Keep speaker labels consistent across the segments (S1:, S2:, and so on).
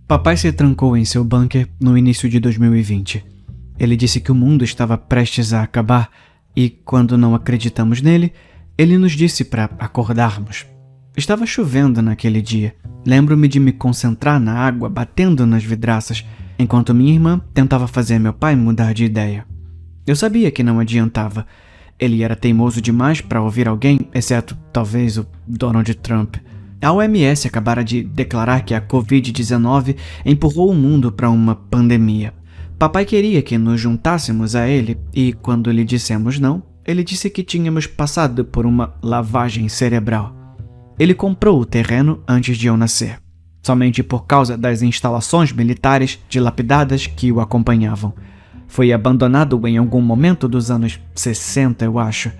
S1: Papai se trancou em seu bunker no início de 2020. Ele disse que o mundo estava prestes a acabar e, quando não acreditamos nele, ele nos disse para acordarmos. Estava chovendo naquele dia. Lembro-me de me concentrar na água batendo nas vidraças, enquanto minha irmã tentava fazer meu pai mudar de ideia. Eu sabia que não adiantava. Ele era teimoso demais para ouvir alguém, exceto, talvez, o Donald Trump. A OMS acabara de declarar que a Covid-19 empurrou o mundo para uma pandemia. Papai queria que nos juntássemos a ele e, quando lhe dissemos não, ele disse que tínhamos passado por uma lavagem cerebral. Ele comprou o terreno antes de eu nascer, somente por causa das instalações militares dilapidadas que o acompanhavam. Foi abandonado em algum momento dos anos 60, eu acho.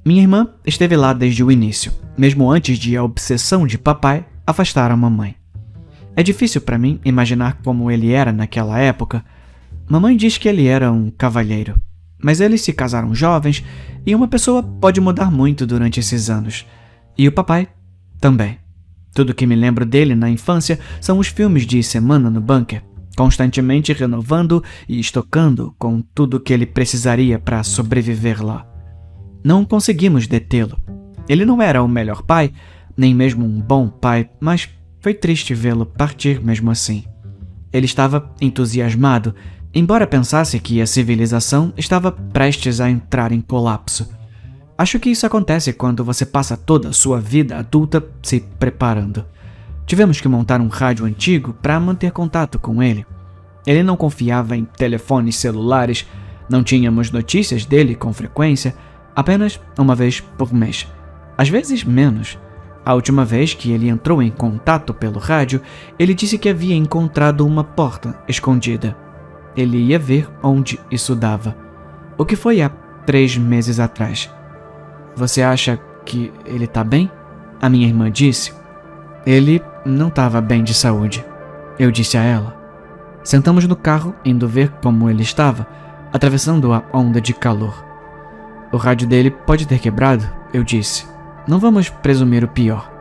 S1: Minha irmã esteve lá desde o início, mesmo antes de a obsessão de papai afastar a mamãe. É difícil para mim imaginar como ele era naquela época. Mamãe diz que ele era um cavalheiro, mas eles se casaram jovens e uma pessoa pode mudar muito durante esses anos. E o papai também. Tudo que me lembro dele na infância são os filmes de semana no bunker, constantemente renovando e estocando com tudo que ele precisaria para sobreviver lá. Não conseguimos detê-lo. Ele não era o melhor pai, nem mesmo um bom pai, mas foi triste vê-lo partir mesmo assim. Ele estava entusiasmado, embora pensasse que a civilização estava prestes a entrar em colapso. Acho que isso acontece quando você passa toda a sua vida adulta se preparando. Tivemos que montar um rádio antigo para manter contato com ele. Ele não confiava em telefones celulares, não tínhamos notícias dele com frequência, apenas uma vez por mês. Às vezes menos. A última vez que ele entrou em contato pelo rádio, ele disse que havia encontrado uma porta escondida. Ele ia ver onde isso dava. O que foi há 3 meses atrás. Você acha que ele tá bem? A minha irmã disse. Ele não estava bem de saúde. Eu disse a ela. Sentamos no carro, indo ver como ele estava, atravessando a onda de calor. O rádio dele pode ter quebrado, eu disse. Não vamos presumir o pior.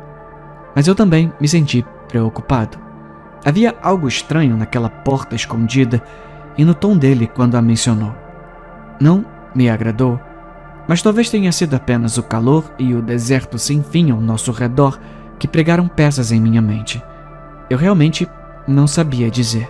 S1: Mas eu também me senti preocupado. Havia algo estranho naquela porta escondida e no tom dele quando a mencionou. Não me agradou, mas talvez tenha sido apenas o calor e o deserto sem fim ao nosso redor que pregaram peças em minha mente. Eu realmente não sabia dizer.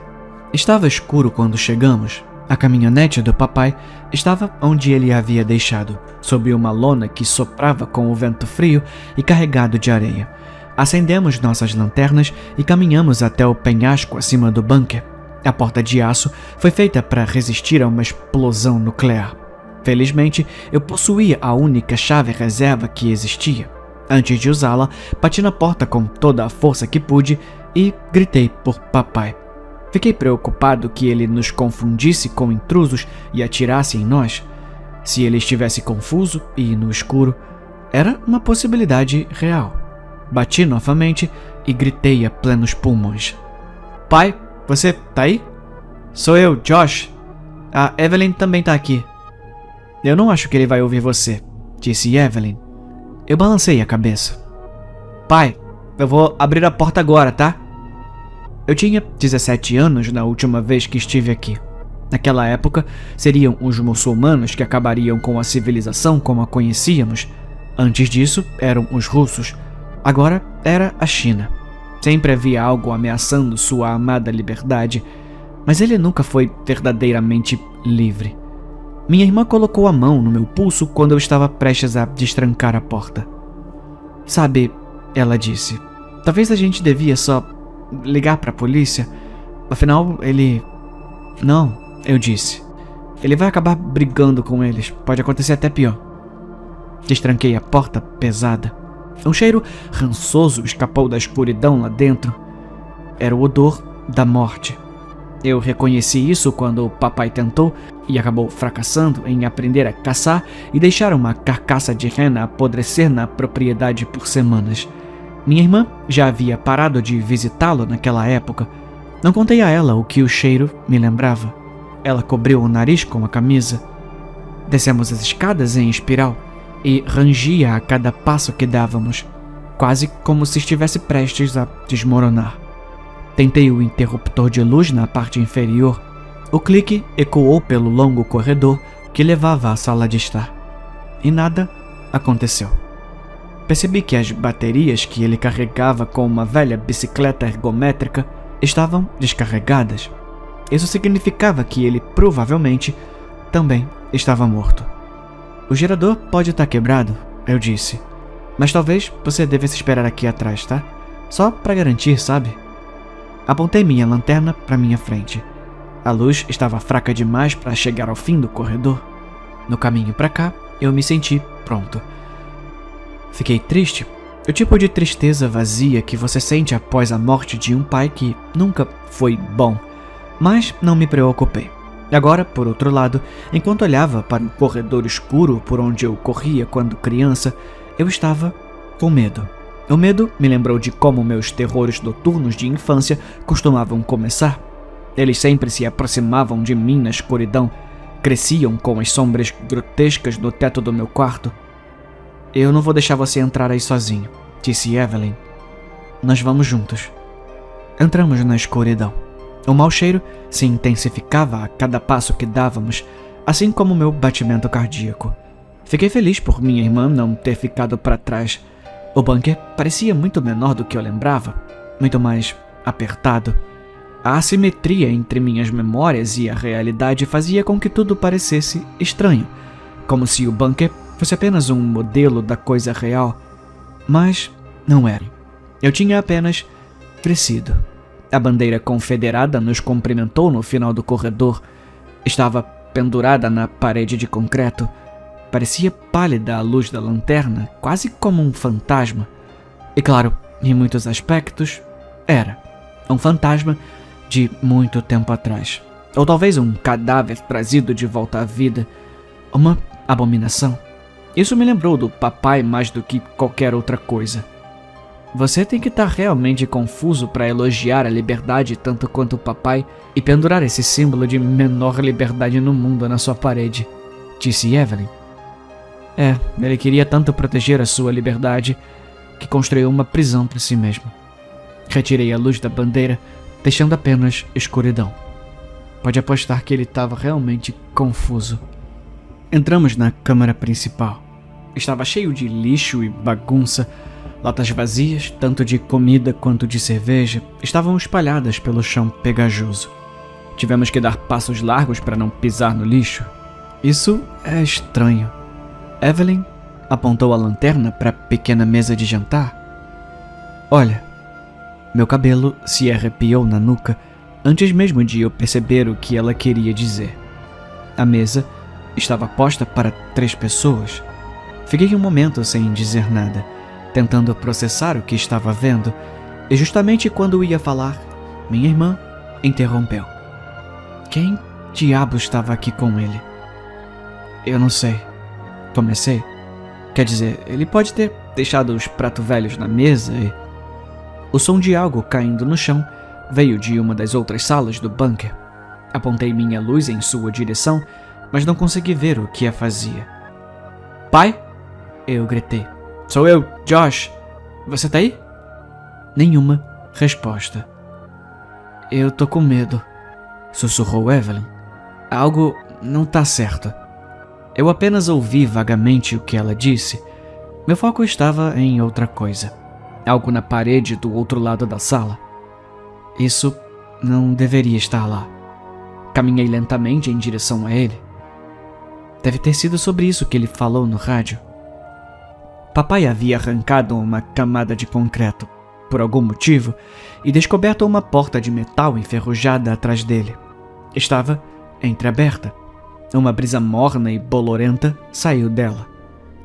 S1: Estava escuro quando chegamos. A caminhonete do papai estava onde ele a havia deixado, sob uma lona que soprava com o vento frio e carregado de areia. Acendemos nossas lanternas e caminhamos até o penhasco acima do bunker. A porta de aço foi feita para resistir a uma explosão nuclear. Felizmente, eu possuía a única chave reserva que existia. Antes de usá-la, bati na porta com toda a força que pude e gritei por papai. Fiquei preocupado que ele nos confundisse com intrusos e atirasse em nós. Se ele estivesse confuso e no escuro, era uma possibilidade real. Bati novamente e gritei a plenos pulmões. Pai, você tá aí? Sou eu, Josh. A Evelyn também tá aqui. Eu não acho que ele vai ouvir você, disse Evelyn. Eu balancei a cabeça. Pai, eu vou abrir a porta agora, tá? Eu tinha 17 anos na última vez que estive aqui. Naquela época, seriam os muçulmanos que acabariam com a civilização como a conhecíamos. Antes disso, eram os russos. Agora era a China. Sempre havia algo ameaçando sua amada liberdade, mas ele nunca foi verdadeiramente livre. Minha irmã colocou a mão no meu pulso quando eu estava prestes a destrancar a porta. Sabe, ela disse, talvez a gente devia só ligar para a polícia. Afinal, ele... Não, eu disse. Ele vai acabar brigando com eles. Pode acontecer até pior. Destranquei a porta pesada. Um cheiro rançoso escapou da escuridão lá dentro. Era o odor da morte. Eu reconheci isso quando o papai tentou e acabou fracassando em aprender a caçar e deixar uma carcaça de rena apodrecer na propriedade por semanas. Minha irmã já havia parado de visitá-lo naquela época. Não contei a ela o que o cheiro me lembrava. Ela cobriu o nariz com a camisa. Descemos as escadas em espiral e rangia a cada passo que dávamos, quase como se estivesse prestes a desmoronar. Tentei o interruptor de luz na parte inferior. O clique ecoou pelo longo corredor que levava à sala de estar. E nada aconteceu. Percebi que as baterias que ele carregava com uma velha bicicleta ergométrica estavam descarregadas. Isso significava que ele provavelmente também estava morto. O gerador pode estar quebrado, eu disse. Mas talvez você devesse esperar aqui atrás, tá? Só para garantir, sabe? Apontei minha lanterna para minha frente. A luz estava fraca demais para chegar ao fim do corredor. No caminho para cá, eu me senti pronto. Fiquei triste, o tipo de tristeza vazia que você sente após a morte de um pai que nunca foi bom, mas não me preocupei. Agora, por outro lado, enquanto olhava para o corredor escuro por onde eu corria quando criança, eu estava com medo. O medo me lembrou de como meus terrores noturnos de infância costumavam começar. Eles sempre se aproximavam de mim na escuridão, cresciam com as sombras grotescas no teto do meu quarto. Eu não vou deixar você entrar aí sozinho, disse Evelyn. Nós vamos juntos. Entramos na escuridão. O mau cheiro se intensificava a cada passo que dávamos, assim como meu batimento cardíaco. Fiquei feliz por minha irmã não ter ficado para trás. O bunker parecia muito menor do que eu lembrava, muito mais apertado. A assimetria entre minhas memórias e a realidade fazia com que tudo parecesse estranho, como se o bunker fosse apenas um modelo da coisa real. Mas não era. Eu tinha apenas crescido. A bandeira confederada nos cumprimentou no final do corredor. Estava pendurada na parede de concreto. Parecia pálida à luz da lanterna, quase como um fantasma. E claro, em muitos aspectos, era um fantasma de muito tempo atrás. Ou talvez um cadáver trazido de volta à vida. Uma abominação. Isso me lembrou do papai mais do que qualquer outra coisa. Você tem que estar realmente confuso para elogiar a liberdade tanto quanto o papai e pendurar esse símbolo de menor liberdade no mundo na sua parede, disse Evelyn. Ele queria tanto proteger a sua liberdade que construiu uma prisão para si mesmo. Retirei a luz da bandeira, deixando apenas escuridão. Pode apostar que ele estava realmente confuso. Entramos na câmara principal. Estava cheio de lixo e bagunça. Latas vazias, tanto de comida quanto de cerveja, estavam espalhadas pelo chão pegajoso. Tivemos que dar passos largos para não pisar no lixo. Isso é estranho. Evelyn apontou a lanterna para a pequena mesa de jantar. Olha, meu cabelo se arrepiou na nuca antes mesmo de eu perceber o que ela queria dizer. A mesa estava posta para 3 pessoas. Fiquei um momento sem dizer nada, tentando processar o que estava vendo, e justamente quando ia falar, minha irmã interrompeu. Quem diabo estava aqui com ele? Eu não sei. Comecei. Quer dizer, ele pode ter deixado os pratos velhos na mesa e... O som de algo caindo no chão veio de uma das outras salas do bunker. Apontei minha luz em sua direção, mas não consegui ver o que a fazia. Pai? Eu gritei. Sou eu, Josh. Você tá aí? Nenhuma resposta. Eu tô com medo, sussurrou Evelyn. Algo não tá certo. Eu apenas ouvi vagamente o que ela disse. Meu foco estava em outra coisa. Algo na parede do outro lado da sala. Isso não deveria estar lá. Caminhei lentamente em direção a ele. Deve ter sido sobre isso que ele falou no rádio. Papai havia arrancado uma camada de concreto, por algum motivo, e descoberto uma porta de metal enferrujada atrás dele. Estava entreaberta. Uma brisa morna e bolorenta saiu dela.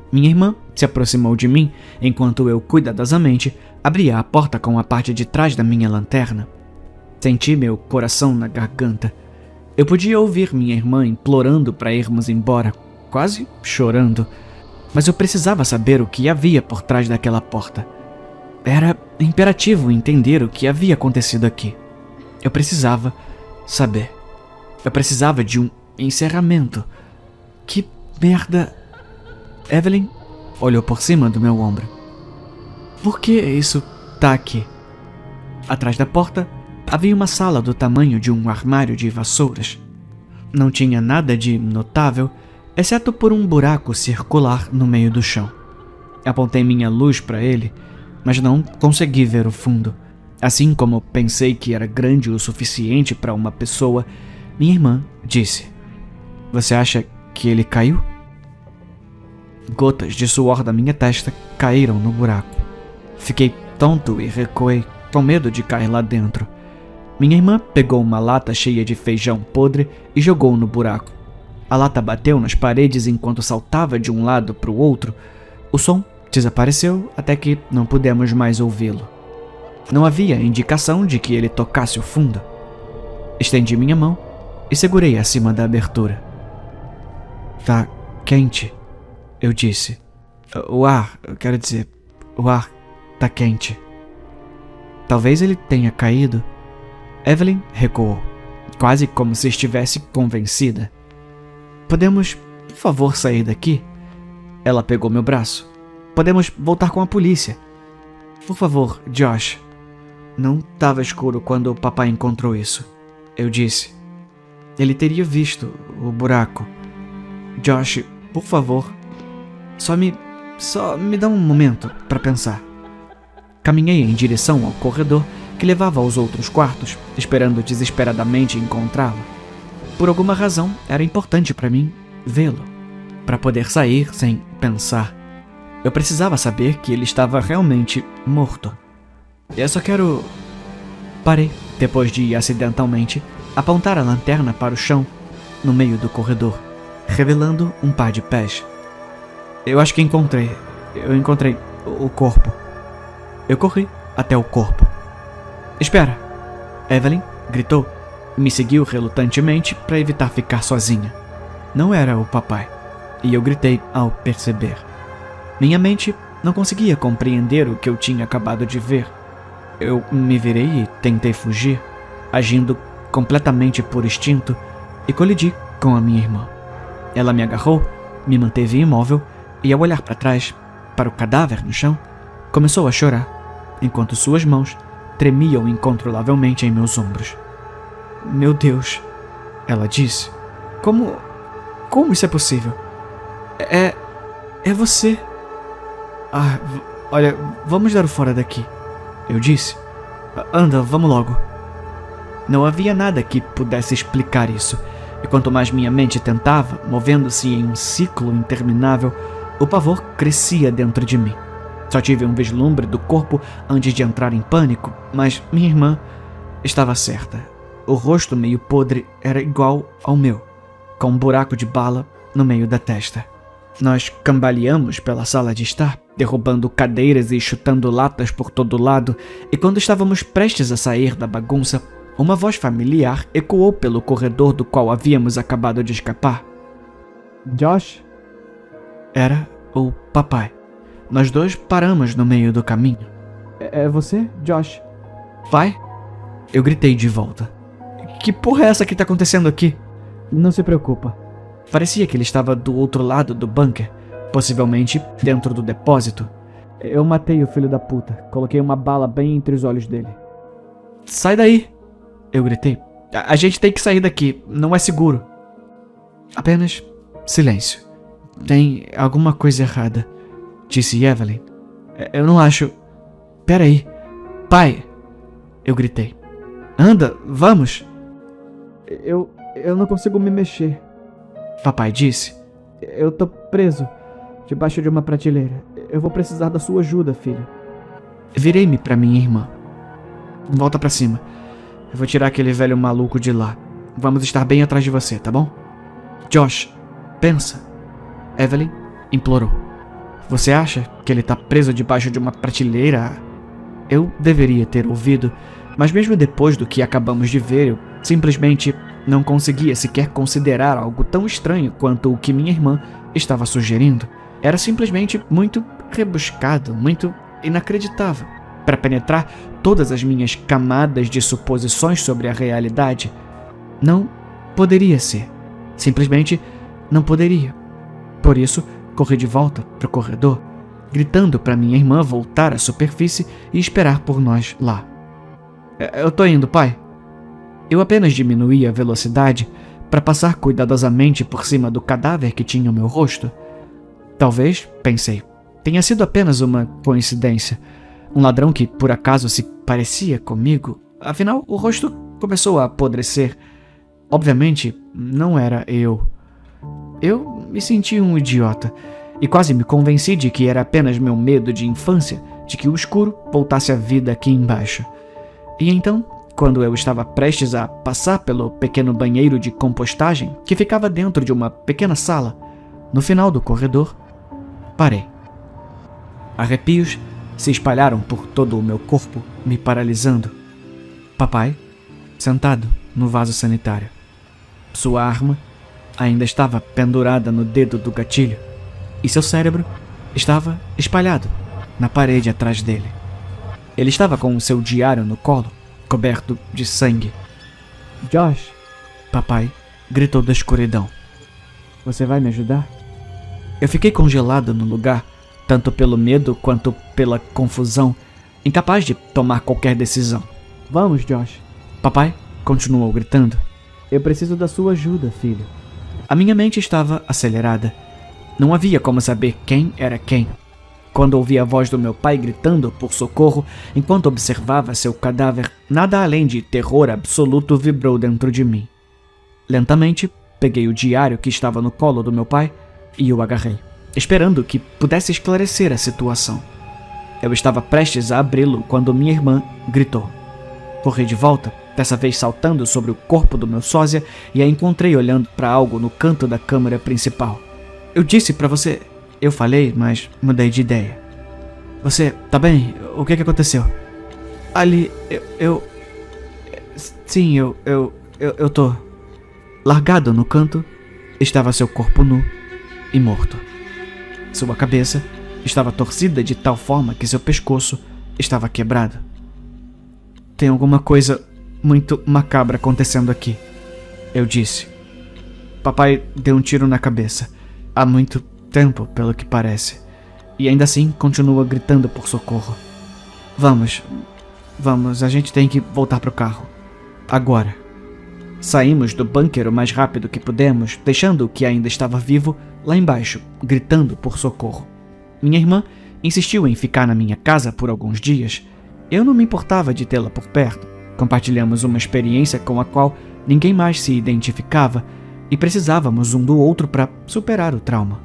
S1: Minha irmã se aproximou de mim enquanto eu cuidadosamente abria a porta com a parte de trás da minha lanterna. Senti meu coração na garganta. Eu podia ouvir minha irmã implorando para irmos embora, quase chorando. Mas eu precisava saber o que havia por trás daquela porta. Era imperativo entender o que havia acontecido aqui. Eu precisava saber. Eu precisava de um encerramento. Que merda... Evelyn olhou por cima do meu ombro. Por que isso tá aqui? Atrás da porta Havia uma sala do tamanho de um armário de vassouras. Não tinha nada de notável, exceto por um buraco circular no meio do chão. Apontei minha luz para ele, mas não consegui ver o fundo. Assim como pensei que era grande o suficiente para uma pessoa, minha irmã disse: "Você acha que ele caiu?" Gotas de suor da minha testa caíram no buraco. Fiquei tonto e recuei, com medo de cair lá dentro. Minha irmã pegou uma lata cheia de feijão podre e jogou no buraco. A lata bateu nas paredes enquanto saltava de um lado para o outro. O som desapareceu até que não pudemos mais ouvi-lo. Não havia indicação de que ele tocasse o fundo. Estendi minha mão e segurei acima da abertura. "Tá quente", eu disse. O ar tá quente." "Talvez ele tenha caído." Evelyn recuou, quase como se estivesse convencida. "Podemos, por favor, sair daqui?" Ela pegou meu braço. "Podemos voltar com a polícia. Por favor, Josh." "Não estava escuro quando o papai encontrou isso", eu disse. "Ele teria visto o buraco. Josh, por favor, só me dá um momento para pensar." Caminhei em direção ao corredor que levava aos outros quartos, esperando desesperadamente encontrá-lo. Por alguma razão, era importante para mim vê-lo, para poder sair sem pensar. Eu precisava saber que ele estava realmente morto. "Eu só quero..." Parei, depois de acidentalmente apontar a lanterna para o chão, no meio do corredor, revelando um par de pés. Eu encontrei o corpo." Eu corri até o corpo. "Espera!" Evelyn gritou e me seguiu relutantemente para evitar ficar sozinha. Não era o papai, e eu gritei ao perceber. Minha mente não conseguia compreender o que eu tinha acabado de ver. Eu me virei e tentei fugir, agindo completamente por instinto, e colidi com a minha irmã. Ela me agarrou, me manteve imóvel e, ao olhar para trás, para o cadáver no chão, começou a chorar, enquanto suas mãos tremiam incontrolavelmente em meus ombros. "Meu Deus", ela disse. Como isso é possível? É você." Olha, vamos dar o fora daqui", eu disse. "Anda, vamos logo." Não havia nada que pudesse explicar isso, e quanto mais minha mente tentava, movendo-se em um ciclo interminável, o pavor crescia dentro de mim. Só tive um vislumbre do corpo antes de entrar em pânico, mas minha irmã estava certa. O rosto meio podre era igual ao meu, com um buraco de bala no meio da testa. Nós cambaleamos pela sala de estar, derrubando cadeiras e chutando latas por todo lado, e quando estávamos prestes a sair da bagunça, uma voz familiar ecoou pelo corredor do qual havíamos acabado de escapar. "Josh?" Era o papai. Nós dois paramos no meio do caminho. É você, Josh?" "Pai?" Eu gritei de volta. "Que porra é essa que tá acontecendo aqui?" "Não se preocupa." Parecia que ele estava do outro lado do bunker, possivelmente dentro do depósito. "Eu matei o filho da puta. Coloquei uma bala bem entre os olhos dele." "Sai daí!" eu gritei. A gente tem que sair daqui. Não é seguro." Apenas silêncio. "Tem alguma coisa errada", disse Evelyn. "Eu não acho..." "Peraí. Pai!" eu gritei. "Anda, vamos!" Eu não consigo me mexer", papai disse. "Eu tô preso debaixo de uma prateleira. Eu vou precisar da sua ajuda, filho." Virei-me para minha irmã. "Volta para cima. Eu vou tirar aquele velho maluco de lá. Vamos estar bem atrás de você, tá bom?" "Josh, pensa." Evelyn implorou. "Você acha que ele tá preso debaixo de uma prateleira?" Eu deveria ter ouvido, mas mesmo depois do que acabamos de ver, eu simplesmente não conseguia sequer considerar algo tão estranho quanto o que minha irmã estava sugerindo. Era simplesmente muito rebuscado, muito inacreditável, para penetrar todas as minhas camadas de suposições sobre a realidade. Não poderia ser. Simplesmente não poderia. Por isso, corri de volta para o corredor, gritando para minha irmã voltar à superfície e esperar por nós lá. "Eu tô indo, pai." Eu apenas diminuí a velocidade para passar cuidadosamente por cima do cadáver que tinha o meu rosto. Talvez, pensei, tenha sido apenas uma coincidência. Um ladrão que, por acaso, se parecia comigo. Afinal, o rosto começou a apodrecer. Obviamente, não era eu. Eu me senti um idiota e quase me convenci de que era apenas meu medo de infância de que o escuro voltasse à vida aqui embaixo. E então, quando eu estava prestes a passar pelo pequeno banheiro de compostagem que ficava dentro de uma pequena sala, no final do corredor, parei. Arrepios se espalharam por todo o meu corpo, me paralisando. Papai, sentado no vaso sanitário. Sua arma ainda estava pendurada no dedo do gatilho e seu cérebro estava espalhado na parede atrás dele. Ele estava com o seu diário no colo, coberto de sangue. Josh, papai gritou da escuridão. Você vai me ajudar? Eu fiquei congelado no lugar, tanto pelo medo quanto pela confusão, incapaz de tomar qualquer decisão. Vamos, Josh. Papai continuou gritando. Eu preciso da sua ajuda, filho. A minha mente estava acelerada. Não havia como saber quem era quem. Quando ouvi a voz do meu pai gritando por socorro enquanto observava seu cadáver, nada além de terror absoluto vibrou dentro de mim. Lentamente, peguei o diário que estava no colo do meu pai e o agarrei, esperando que pudesse esclarecer a situação. Eu estava prestes a abri-lo quando minha irmã gritou. Corri de volta, dessa vez saltando sobre o corpo do meu sósia, e a encontrei olhando para algo no canto da câmara principal. Eu disse para você... Eu falei, mas mudei de ideia. Você tá bem? O que aconteceu? Ali, Sim, eu tô... Largado no canto, estava seu corpo nu e morto. Sua cabeça estava torcida de tal forma que seu pescoço estava quebrado. Tem alguma coisa muito macabra acontecendo aqui, eu disse. Papai deu um tiro na cabeça. Há muito tempo, pelo que parece. E ainda assim continua gritando por socorro. Vamos, a gente tem que voltar pro carro. Agora. Saímos do bunker o mais rápido que pudemos, deixando o que ainda estava vivo lá embaixo, gritando por socorro. Minha irmã insistiu em ficar na minha casa por alguns dias. Eu não me importava de tê-la por perto. Compartilhamos uma experiência com a qual ninguém mais se identificava e precisávamos um do outro para superar o trauma.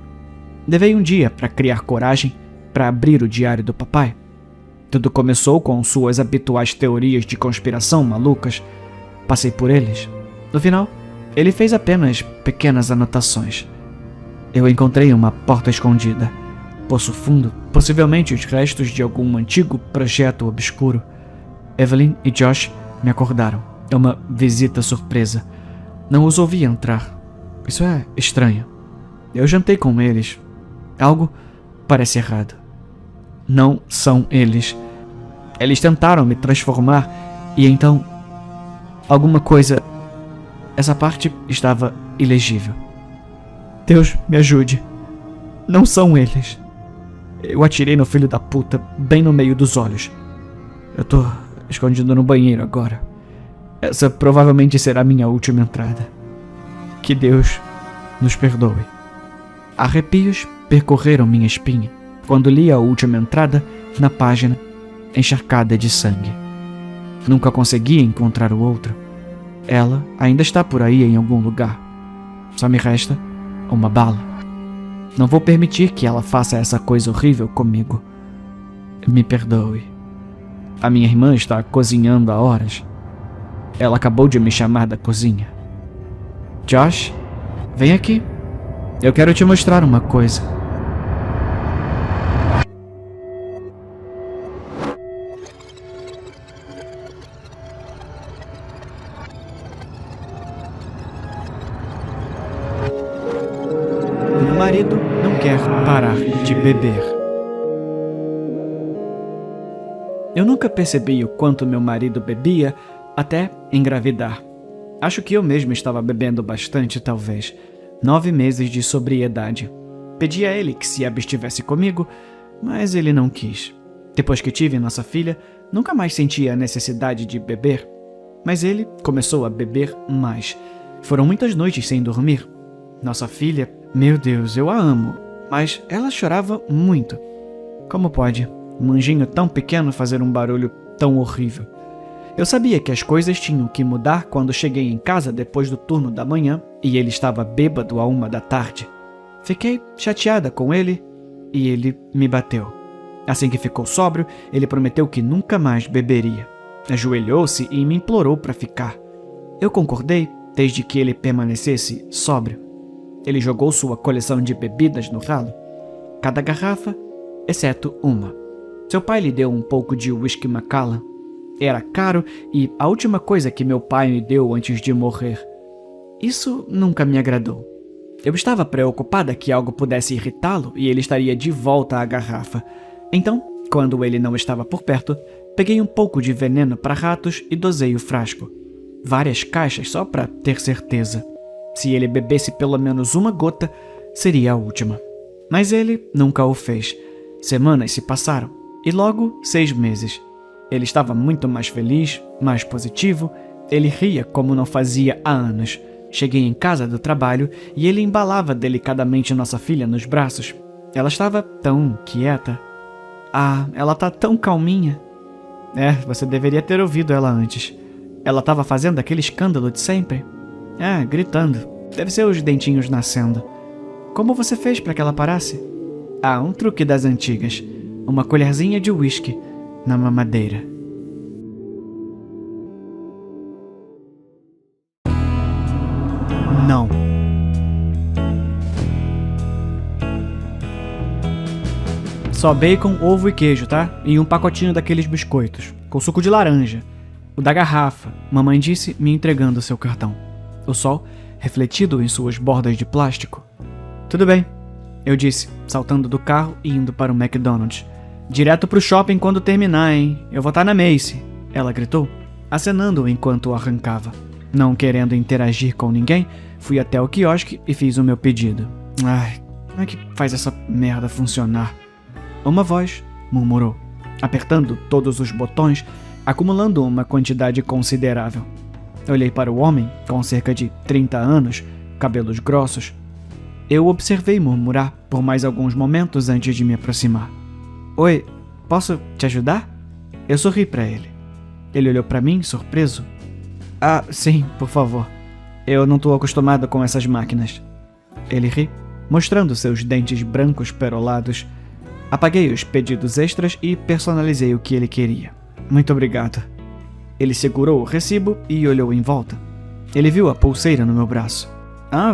S1: Levei um dia para criar coragem para abrir o diário do papai. Tudo começou com suas habituais teorias de conspiração malucas. Passei por eles. No final, ele fez apenas pequenas anotações. Eu encontrei uma porta escondida. Poço fundo, possivelmente os restos de algum antigo projeto obscuro. Evelyn e Josh me acordaram. É uma visita surpresa. Não os ouvi entrar. Isso é estranho. Eu jantei com eles. Algo parece errado. Não são eles. Eles tentaram me transformar e então... alguma coisa... Essa parte estava ilegível. Deus me ajude. Não são eles. Eu atirei no filho da puta bem no meio dos olhos. Eu tô escondido no banheiro agora. Essa provavelmente será minha última entrada. Que Deus nos perdoe. Arrepios percorreram minha espinha quando li a última entrada na página encharcada de sangue. Nunca consegui encontrar o outro. Ela ainda está por aí em algum lugar. Só me resta uma bala. Não vou permitir que ela faça essa coisa horrível comigo. Me perdoe. A minha irmã está cozinhando há horas. Ela acabou de me chamar da cozinha. Josh, vem aqui. Eu quero te mostrar uma coisa. Meu marido não quer parar de beber. Eu nunca percebi o quanto meu marido bebia até engravidar. Acho que eu mesmo estava bebendo bastante, talvez. 9 meses de sobriedade. Pedi a ele que se abstivesse comigo, mas ele não quis. Depois que tive nossa filha, nunca mais senti a necessidade de beber. Mas ele começou a beber mais. Foram muitas noites sem dormir. Nossa filha, meu Deus, eu a amo, mas ela chorava muito. Como pode um anjinho tão pequeno fazer um barulho tão horrível? Eu sabia que as coisas tinham que mudar quando cheguei em casa depois do turno da manhã e ele estava bêbado à 1 da tarde. Fiquei chateada com ele e ele me bateu. Assim que ficou sóbrio, ele prometeu que nunca mais beberia. Ajoelhou-se e me implorou para ficar. Eu concordei desde que ele permanecesse sóbrio. Ele jogou sua coleção de bebidas no ralo. Cada garrafa, exceto uma. Seu pai lhe deu um pouco de whisky Macallan. Era caro e a última coisa que meu pai me deu antes de morrer. Isso nunca me agradou. Eu estava preocupada que algo pudesse irritá-lo e ele estaria de volta à garrafa. Então, quando ele não estava por perto, peguei um pouco de veneno para ratos e dosei o frasco. Várias caixas só para ter certeza. Se ele bebesse pelo menos uma gota, seria a última. Mas ele nunca o fez. Semanas se passaram e logo 6 meses. Ele estava muito mais feliz, mais positivo. Ele ria como não fazia há anos. Cheguei em casa do trabalho e ele embalava delicadamente nossa filha nos braços. Ela estava tão quieta. Ah, ela tá tão calminha. Você deveria ter ouvido ela antes. Ela estava fazendo aquele escândalo de sempre. Gritando. Deve ser os dentinhos nascendo. Como você fez para que ela parasse? Um truque das antigas. Uma colherzinha de whisky na mamadeira. Não. Só bacon, ovo e queijo, tá? E um pacotinho daqueles biscoitos, com suco de laranja. O da garrafa, mamãe disse, me entregando seu cartão. O sol, refletido em suas bordas de plástico. Tudo bem, eu disse, saltando do carro e indo para o McDonald's. Direto pro shopping quando terminar, hein? Eu vou estar na Macy, ela gritou, acenando enquanto arrancava. Não querendo interagir com ninguém, fui até o quiosque e fiz o meu pedido. Como é que faz essa merda funcionar? Uma voz murmurou, apertando todos os botões, acumulando uma quantidade considerável. Olhei para o homem, com cerca de 30 anos, cabelos grossos. Eu observei murmurar por mais alguns momentos antes de me aproximar. Oi, posso te ajudar? Eu sorri para ele. Ele olhou para mim, surpreso. Sim, por favor. Eu não estou acostumado com essas máquinas. Ele ri, mostrando seus dentes brancos perolados. Apaguei os pedidos extras e personalizei o que ele queria. Muito obrigado. Ele segurou o recibo e olhou em volta. Ele viu a pulseira no meu braço.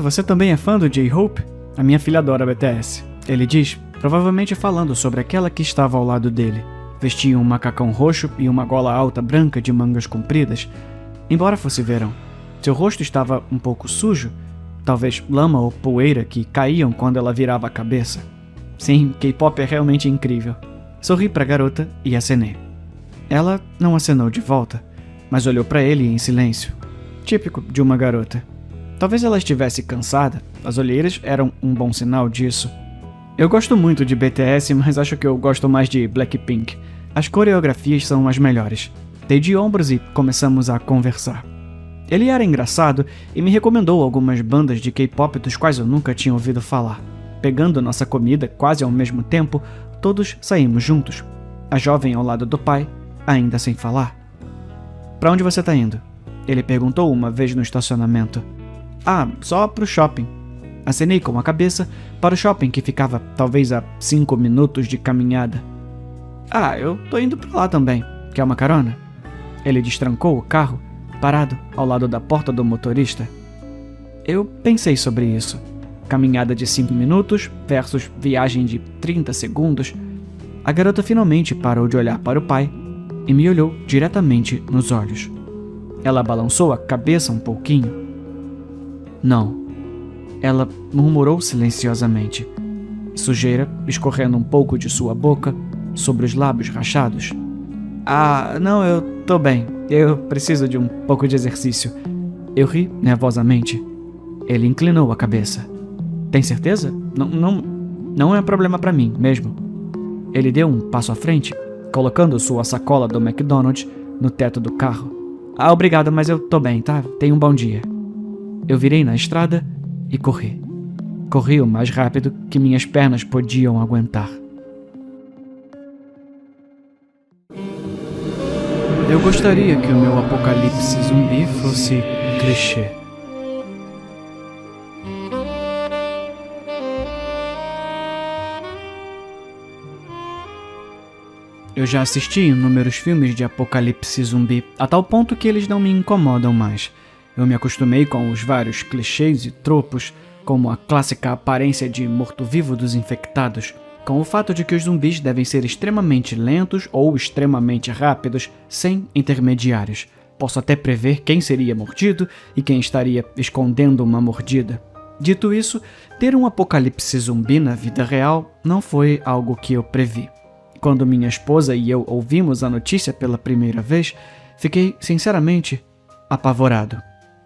S1: Você também é fã do J-Hope? A minha filha adora BTS. Ele diz, provavelmente falando sobre aquela que estava ao lado dele. Vestia um macacão roxo e uma gola alta branca de mangas compridas. Embora fosse verão, seu rosto estava um pouco sujo, talvez lama ou poeira que caíam quando ela virava a cabeça. Sim, K-pop é realmente incrível. Sorri para a garota e acenei. Ela não acenou de volta, mas olhou para ele em silêncio. Típico de uma garota. Talvez ela estivesse cansada, as olheiras eram um bom sinal disso. Eu gosto muito de BTS, mas acho que eu gosto mais de Blackpink. As coreografias são as melhores. Dei de ombros e começamos a conversar. Ele era engraçado e me recomendou algumas bandas de K-pop dos quais eu nunca tinha ouvido falar. Pegando nossa comida quase ao mesmo tempo, todos saímos juntos. A jovem ao lado do pai, ainda sem falar. Para onde você está indo? Ele perguntou uma vez no estacionamento. Só pro shopping. Acenei com a cabeça para o shopping que ficava talvez a 5 minutos de caminhada. Eu tô indo para lá também. Quer uma carona? Ele destrancou o carro, parado ao lado da porta do motorista. Eu pensei sobre isso. Caminhada de 5 minutos versus viagem de 30 segundos. A garota finalmente parou de olhar para o pai e me olhou diretamente nos olhos. Ela balançou a cabeça um pouquinho. Não. Ela murmurou silenciosamente. Sujeira escorrendo um pouco de sua boca sobre os lábios rachados. Não, eu tô bem. Eu preciso de um pouco de exercício. Eu ri nervosamente. Ele inclinou a cabeça. Tem certeza? Não é um problema para mim, mesmo. Ele deu um passo à frente, colocando sua sacola do McDonald's no teto do carro. Obrigado, mas eu tô bem, tá? Tenha um bom dia. Eu virei na estrada e corri. Corri o mais rápido que minhas pernas podiam aguentar. Eu gostaria que o meu apocalipse zumbi fosse clichê. Eu já assisti inúmeros filmes de apocalipse zumbi, a tal ponto que eles não me incomodam mais. Eu me acostumei com os vários clichês e tropos, como a clássica aparência de morto-vivo dos infectados, com o fato de que os zumbis devem ser extremamente lentos ou extremamente rápidos, sem intermediários. Posso até prever quem seria mordido e quem estaria escondendo uma mordida. Dito isso, ter um apocalipse zumbi na vida real não foi algo que eu previ. Quando minha esposa e eu ouvimos a notícia pela primeira vez, fiquei, sinceramente, apavorado.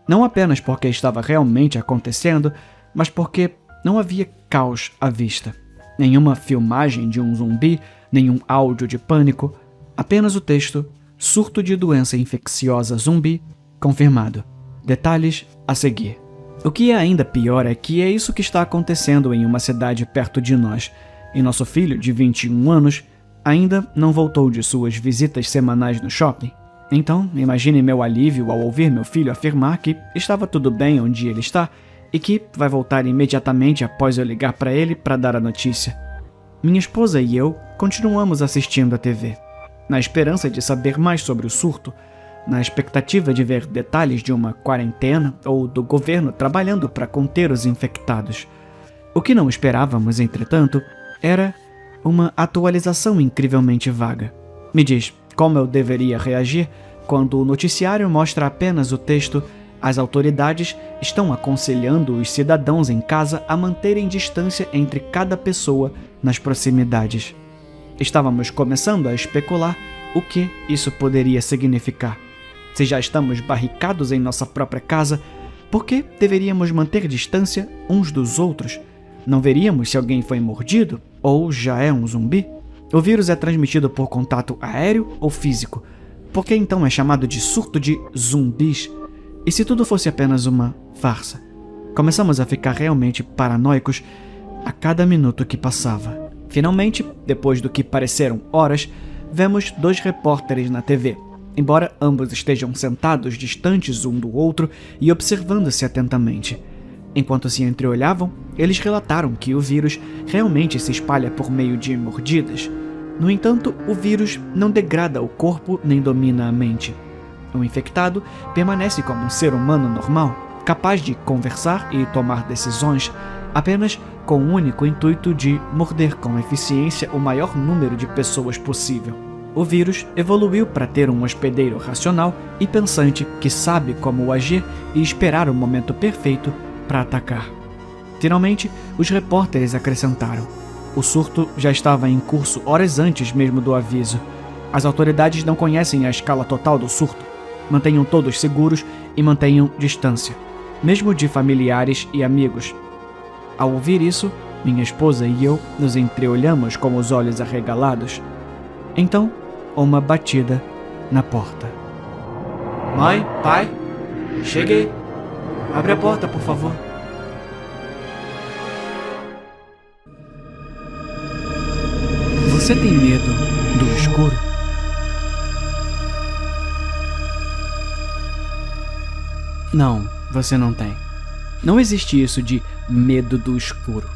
S1: Não apenas porque estava realmente acontecendo, mas porque não havia caos à vista. Nenhuma filmagem de um zumbi, nenhum áudio de pânico, apenas o texto "Surto de doença infecciosa zumbi confirmado. Detalhes a seguir". O que é ainda pior é que é isso que está acontecendo em uma cidade perto de nós. E nosso filho, de 21 anos, ainda não voltou de suas visitas semanais no shopping. Então, imagine meu alívio ao ouvir meu filho afirmar que estava tudo bem onde ele está e que vai voltar imediatamente após eu ligar para ele para dar a notícia. Minha esposa e eu continuamos assistindo a TV, na esperança de saber mais sobre o surto, na expectativa de ver detalhes de uma quarentena ou do governo trabalhando para conter os infectados. O que não esperávamos, entretanto, era uma atualização incrivelmente vaga. Me diz, como eu deveria reagir quando o noticiário mostra apenas o texto "As autoridades estão aconselhando os cidadãos em casa a manterem distância entre cada pessoa nas proximidades"? Estávamos começando a especular o que isso poderia significar. Se já estamos barricados em nossa própria casa, por que deveríamos manter distância uns dos outros? Não veríamos se alguém foi mordido ou já é um zumbi? O vírus é transmitido por contato aéreo ou físico? Por que então é chamado de surto de zumbis? E se tudo fosse apenas uma farsa? Começamos a ficar realmente paranoicos a cada minuto que passava. Finalmente, depois do que pareceram horas, vemos 2 repórteres na TV, embora ambos estejam sentados distantes um do outro e observando-se atentamente. Enquanto se entreolhavam, eles relataram que o vírus realmente se espalha por meio de mordidas. No entanto, o vírus não degrada o corpo nem domina a mente. O infectado permanece como um ser humano normal, capaz de conversar e tomar decisões, apenas com o único intuito de morder com eficiência o maior número de pessoas possível. O vírus evoluiu para ter um hospedeiro racional e pensante que sabe como agir e esperar o momento perfeito para atacar. Finalmente, os repórteres acrescentaram: o surto já estava em curso horas antes mesmo do aviso. As autoridades não conhecem a escala total do surto. Mantenham todos seguros e mantenham distância, mesmo de familiares e amigos. Ao ouvir isso, minha esposa e eu nos entreolhamos com os olhos arregalados. Então, uma batida na porta. Mãe, pai, cheguei. Abre a porta, por favor. Você tem medo do escuro? Não, você não tem. Não existe isso de medo do escuro.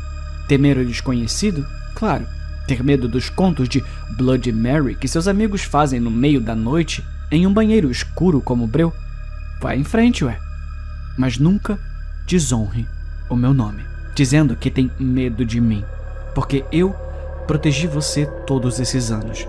S1: Temer o desconhecido? Claro. Ter medo dos contos de Bloody Mary que seus amigos fazem no meio da noite em um banheiro escuro como o breu? Vai em frente, ué. Mas nunca desonre o meu nome, dizendo que tem medo de mim, porque eu protegi você todos esses anos.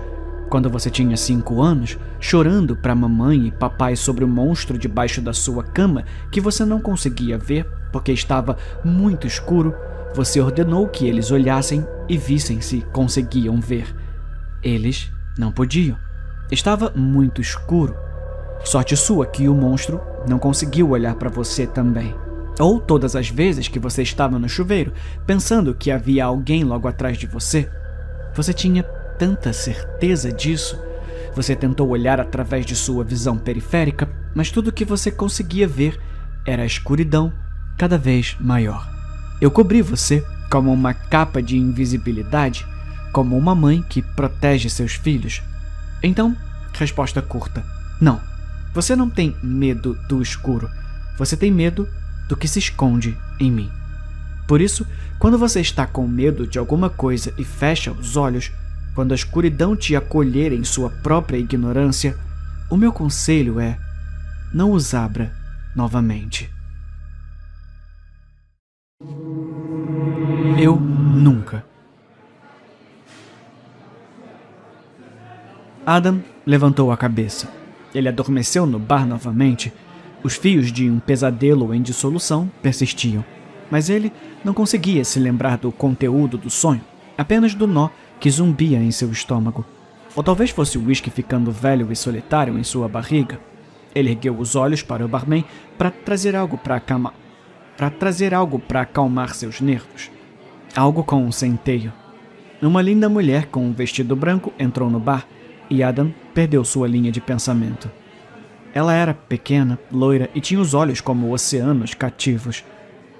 S1: Quando você tinha 5 anos, chorando para mamãe e papai sobre o monstro debaixo da sua cama que você não conseguia ver porque estava muito escuro, você ordenou que eles olhassem e vissem se conseguiam ver. Eles não podiam. Estava muito escuro. Sorte sua que o monstro não conseguiu olhar para você também. Ou todas as vezes que você estava no chuveiro, pensando que havia alguém logo atrás de você. Você tinha tanta certeza disso. Você tentou olhar através de sua visão periférica, mas tudo o que você conseguia ver era a escuridão cada vez maior. Eu cobri você como uma capa de invisibilidade, como uma mãe que protege seus filhos. Então, resposta curta: não. Você não tem medo do escuro. Você tem medo do que se esconde em mim. Por isso, quando você está com medo de alguma coisa e fecha os olhos, quando a escuridão te acolher em sua própria ignorância, o meu conselho é: não os abra novamente. Eu nunca. Adam levantou a cabeça. Ele adormeceu no bar novamente. Os fios de um pesadelo em dissolução persistiam, mas ele não conseguia se lembrar do conteúdo do sonho, apenas do nó que zumbia em seu estômago. Ou talvez fosse o uísque ficando velho e solitário em sua barriga. Ele ergueu os olhos para o barman para trazer algo para acalmar seus nervos. Algo com um centeio. Uma linda mulher com um vestido branco entrou no bar e Adam perdeu sua linha de pensamento. Ela era pequena, loira e tinha os olhos como oceanos cativos.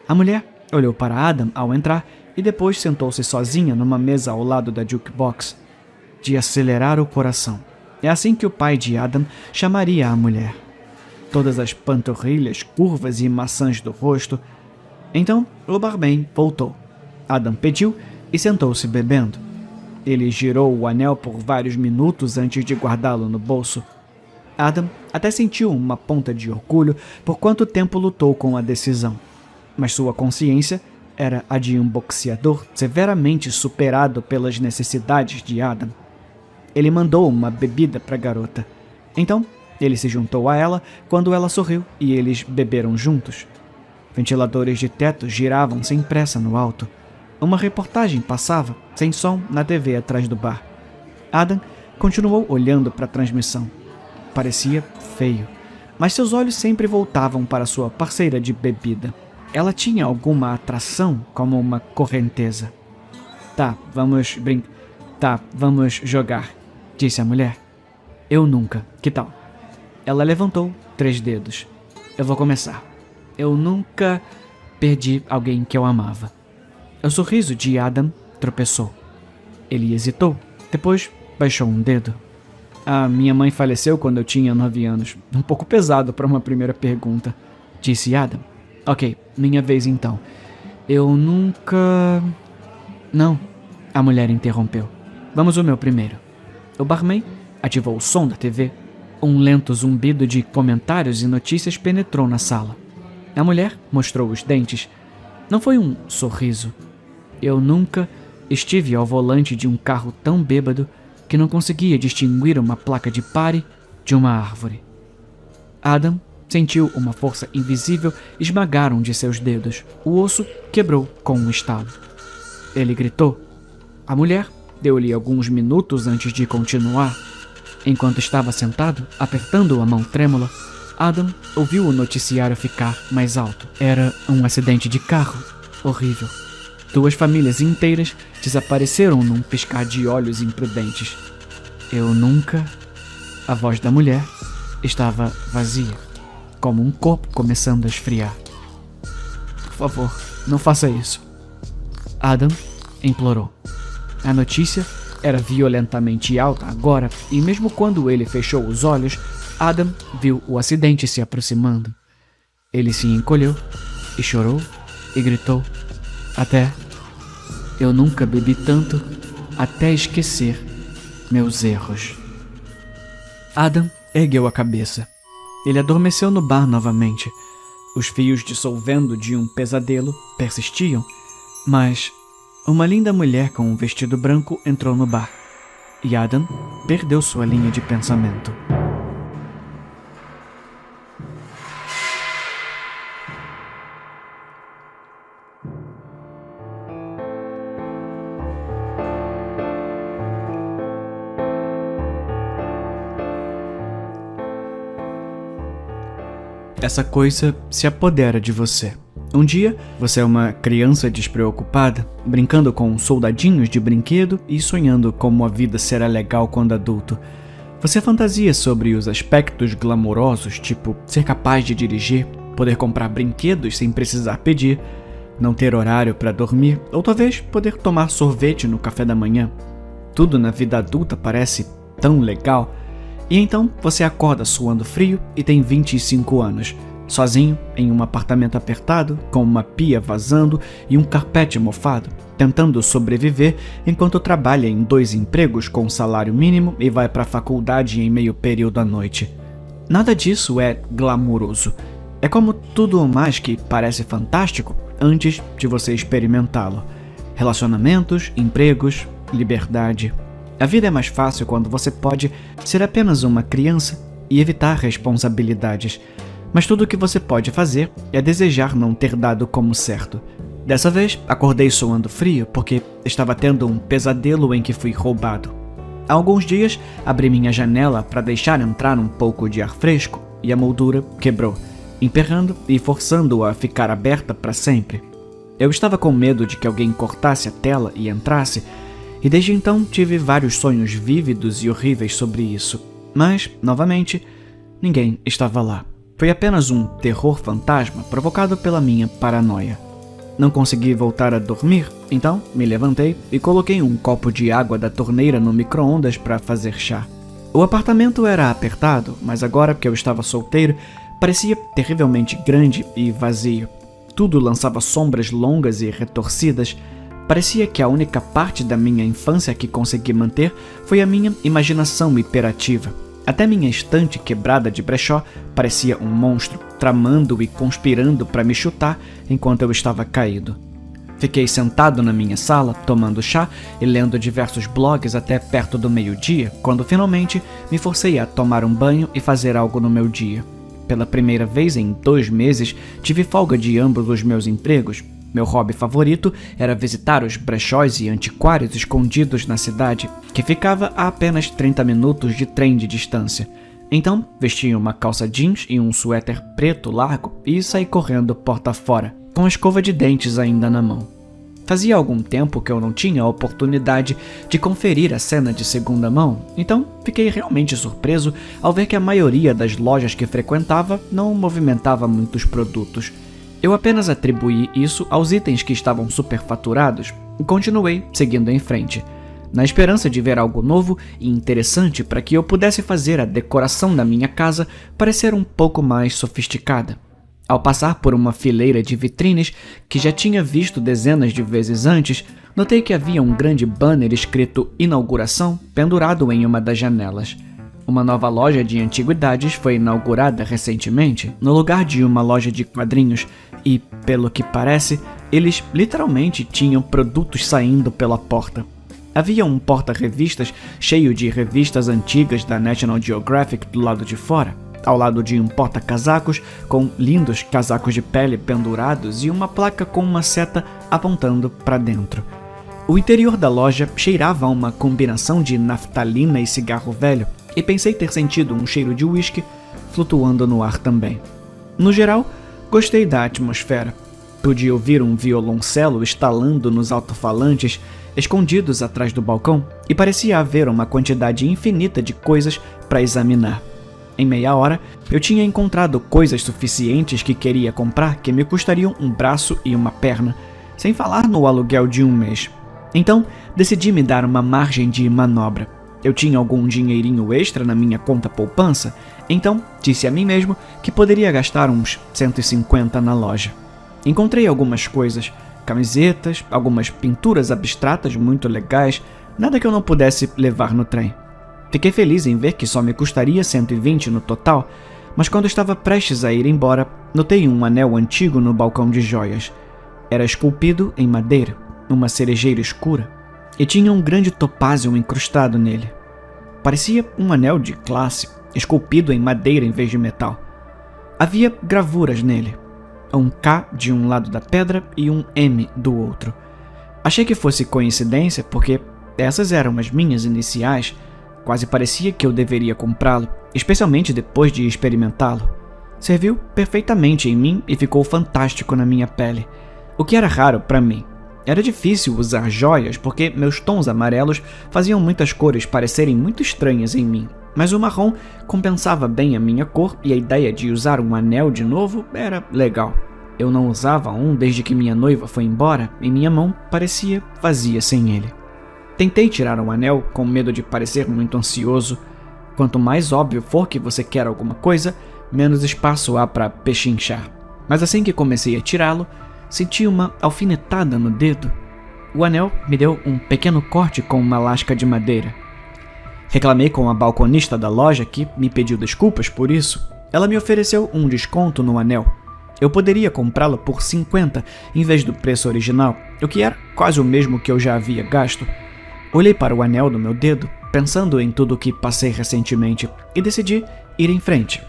S1: A mulher olhou para Adam ao entrar e depois sentou-se sozinha numa mesa ao lado da jukebox. De acelerar o coração. É assim que o pai de Adam chamaria a mulher. Todas as panturrilhas curvas e maçãs do rosto. Então o barman voltou. Adam pediu e sentou-se bebendo. Ele girou o anel por vários minutos antes de guardá-lo no bolso. Adam até sentiu uma ponta de orgulho por quanto tempo lutou com a decisão. Mas sua consciência era a de um boxeador severamente superado pelas necessidades de Adam. Ele mandou uma bebida para a garota. Então, ele se juntou a ela quando ela sorriu e eles beberam juntos. Ventiladores de teto giravam sem pressa no alto. Uma reportagem passava, sem som, na TV atrás do bar. Adam continuou olhando para a transmissão. Parecia feio, mas seus olhos sempre voltavam para sua parceira de bebida. Ela tinha alguma atração, como uma correnteza. Tá, vamos jogar, disse a mulher. Eu nunca, que tal? Ela levantou 3 dedos. Eu vou começar. Eu nunca perdi alguém que eu amava. O sorriso de Adam tropeçou. Ele hesitou, depois baixou um dedo. A minha mãe faleceu quando eu tinha 9 anos. Um pouco pesado para uma primeira pergunta, disse Adam. Ok, minha vez então. Eu nunca... Não, a mulher interrompeu. Vamos o meu primeiro. O barman ativou o som da TV. Um lento zumbido de comentários e notícias penetrou na sala. A mulher mostrou os dentes. Não foi um sorriso. Eu nunca estive ao volante de um carro tão bêbado que não conseguia distinguir uma placa de pare de uma árvore. Adam sentiu uma força invisível esmagar um de seus dedos. O osso quebrou com um estalo. Ele gritou. A mulher deu-lhe alguns minutos antes de continuar. Enquanto estava sentado, apertando a mão trêmula, Adam ouviu o noticiário ficar mais alto. Era um acidente de carro. Horrível. 2 famílias inteiras desapareceram num piscar de olhos imprudentes. Eu nunca... A voz da mulher estava vazia, como um corpo começando a esfriar. Por favor, não faça isso. Adam implorou. A notícia era violentamente alta agora, e mesmo quando ele fechou os olhos, Adam viu o acidente se aproximando. Ele se encolheu e chorou e gritou. Eu nunca bebi tanto até esquecer meus erros. Adam ergueu a cabeça. Ele adormeceu no bar novamente. Os fios dissolvendo de um pesadelo persistiam, mas uma linda mulher com um vestido branco entrou no bar, e Adam perdeu sua linha de pensamento. Essa coisa se apodera de você. Um dia, você é uma criança despreocupada, brincando com soldadinhos de brinquedo e sonhando como a vida será legal quando adulto. Você fantasia sobre os aspectos glamourosos, tipo ser capaz de dirigir, poder comprar brinquedos sem precisar pedir, não ter horário para dormir, ou talvez poder tomar sorvete no café da manhã. Tudo na vida adulta parece tão legal. E então você acorda suando frio e tem 25 anos, sozinho em um apartamento apertado, com uma pia vazando e um carpete mofado, tentando sobreviver enquanto trabalha em 2 empregos com salário mínimo e vai para a faculdade em meio período à noite. Nada disso é glamouroso. É como tudo ou mais que parece fantástico antes de você experimentá-lo. Relacionamentos, empregos, liberdade. A vida é mais fácil quando você pode ser apenas uma criança e evitar responsabilidades. Mas tudo o que você pode fazer é desejar não ter dado como certo. Dessa vez, acordei suando frio porque estava tendo um pesadelo em que fui roubado. Há alguns dias, abri minha janela para deixar entrar um pouco de ar fresco e a moldura quebrou, emperrando e forçando-a a ficar aberta para sempre. Eu estava com medo de que alguém cortasse a tela e entrasse, e desde então tive vários sonhos vívidos e horríveis sobre isso. Mas, novamente, ninguém estava lá. Foi apenas um terror fantasma provocado pela minha paranoia. Não consegui voltar a dormir, então me levantei e coloquei um copo de água da torneira no micro-ondas para fazer chá. O apartamento era apertado, mas agora que eu estava solteiro, parecia terrivelmente grande e vazio. Tudo lançava sombras longas e retorcidas. Parecia que a única parte da minha infância que consegui manter foi a minha imaginação hiperativa. Até minha estante quebrada de brechó parecia um monstro, tramando e conspirando para me chutar enquanto eu estava caído. Fiquei sentado na minha sala, tomando chá e lendo diversos blogs até perto do meio-dia, quando finalmente me forcei a tomar um banho e fazer algo no meu dia. Pela primeira vez em 2 meses, tive folga de ambos os meus empregos. Meu hobby favorito era visitar os brechós e antiquários escondidos na cidade, que ficava a apenas 30 minutos de trem de distância. Então, vesti uma calça jeans e um suéter preto largo e saí correndo porta fora, com a escova de dentes ainda na mão. Fazia algum tempo que eu não tinha a oportunidade de conferir a cena de segunda mão, então fiquei realmente surpreso ao ver que a maioria das lojas que frequentava não movimentava muitos produtos. Eu apenas atribuí isso aos itens que estavam superfaturados e continuei seguindo em frente, na esperança de ver algo novo e interessante para que eu pudesse fazer a decoração da minha casa parecer um pouco mais sofisticada. Ao passar por uma fileira de vitrines que já tinha visto dezenas de vezes antes, notei que havia um grande banner escrito Inauguração pendurado em uma das janelas. Uma nova loja de antiguidades foi inaugurada recentemente, no lugar de uma loja de quadrinhos, e, pelo que parece, eles literalmente tinham produtos saindo pela porta. Havia um porta-revistas cheio de revistas antigas da National Geographic do lado de fora, ao lado de um porta-casacos com lindos casacos de pele pendurados e uma placa com uma seta apontando para dentro. O interior da loja cheirava a uma combinação de naftalina e cigarro velho, e pensei ter sentido um cheiro de uísque flutuando no ar também. No geral, gostei da atmosfera. Pude ouvir um violoncelo estalando nos alto-falantes escondidos atrás do balcão e parecia haver uma quantidade infinita de coisas para examinar. Em meia hora, eu tinha encontrado coisas suficientes que queria comprar que me custariam um braço e uma perna, sem falar no aluguel de 1 mês. Então, decidi me dar uma margem de manobra. Eu tinha algum dinheirinho extra na minha conta poupança, então disse a mim mesmo que poderia gastar uns 150 na loja. Encontrei algumas coisas, camisetas, algumas pinturas abstratas muito legais, nada que eu não pudesse levar no trem. Fiquei feliz em ver que só me custaria 120 no total, mas quando estava prestes a ir embora, notei um anel antigo no balcão de joias. Era esculpido em madeira, uma cerejeira escura, e tinha um grande topázio incrustado nele. Parecia um anel de classe, esculpido em madeira em vez de metal. Havia gravuras nele, um K de um lado da pedra e um M do outro. Achei que fosse coincidência porque essas eram as minhas iniciais. Quase parecia que eu deveria comprá-lo, especialmente depois de experimentá-lo. Serviu perfeitamente em mim e ficou fantástico na minha pele, o que era raro para mim. Era difícil usar joias porque meus tons amarelos faziam muitas cores parecerem muito estranhas em mim, Mas o marrom compensava bem a minha cor e a ideia de usar um anel de novo era legal. Eu não usava um desde que minha noiva foi embora e minha mão parecia vazia sem ele. Tentei tirar o anel com medo de parecer muito ansioso. Quanto mais óbvio for que você quer alguma coisa, menos espaço há para pechinchar. Mas assim que comecei a tirá-lo, senti uma alfinetada no dedo. O anel me deu um pequeno corte com uma lasca de madeira. Reclamei com a balconista da loja que me pediu desculpas por isso. Ela me ofereceu um desconto no anel. Eu poderia comprá-lo por 50 em vez do preço original, o que era quase o mesmo que eu já havia gasto. Olhei para o anel no meu dedo, pensando em tudo o que passei recentemente, e decidi ir em frente.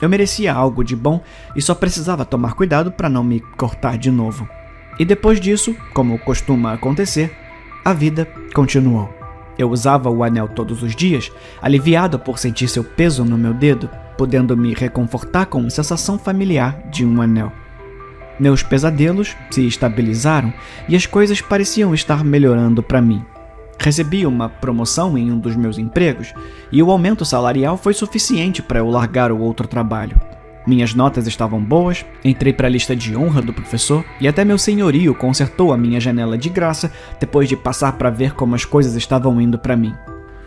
S1: Eu merecia algo de bom e só precisava tomar cuidado para não me cortar de novo. E depois disso, como costuma acontecer, a vida continuou. Eu usava o anel todos os dias, aliviado por sentir seu peso no meu dedo, podendo me reconfortar com a sensação familiar de um anel. Meus pesadelos se estabilizaram e as coisas pareciam estar melhorando para mim. Recebi uma promoção em um dos meus empregos e o aumento salarial foi suficiente para eu largar o outro trabalho. Minhas notas estavam boas, entrei para a lista de honra do professor e até meu senhorio consertou a minha janela de graça depois de passar para ver como as coisas estavam indo para mim.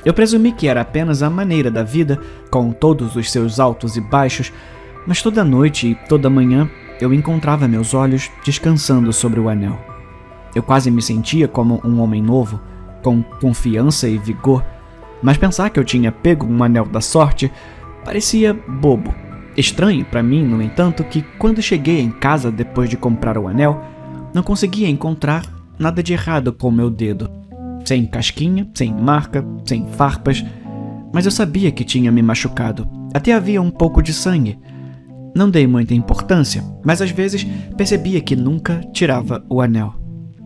S1: Eu presumi que era apenas a maneira da vida, com todos os seus altos e baixos, mas toda noite e toda manhã eu encontrava meus olhos descansando sobre o anel. Eu quase me sentia como um homem novo, com confiança e vigor, mas pensar que eu tinha pego um anel da sorte parecia bobo. Estranho para mim, no entanto, que quando cheguei em casa depois de comprar o anel, não conseguia encontrar nada de errado com o meu dedo. Sem casquinha, sem marca, sem farpas, mas eu sabia que tinha me machucado. Até havia um pouco de sangue. Não dei muita importância, mas às vezes percebia que nunca tirava o anel.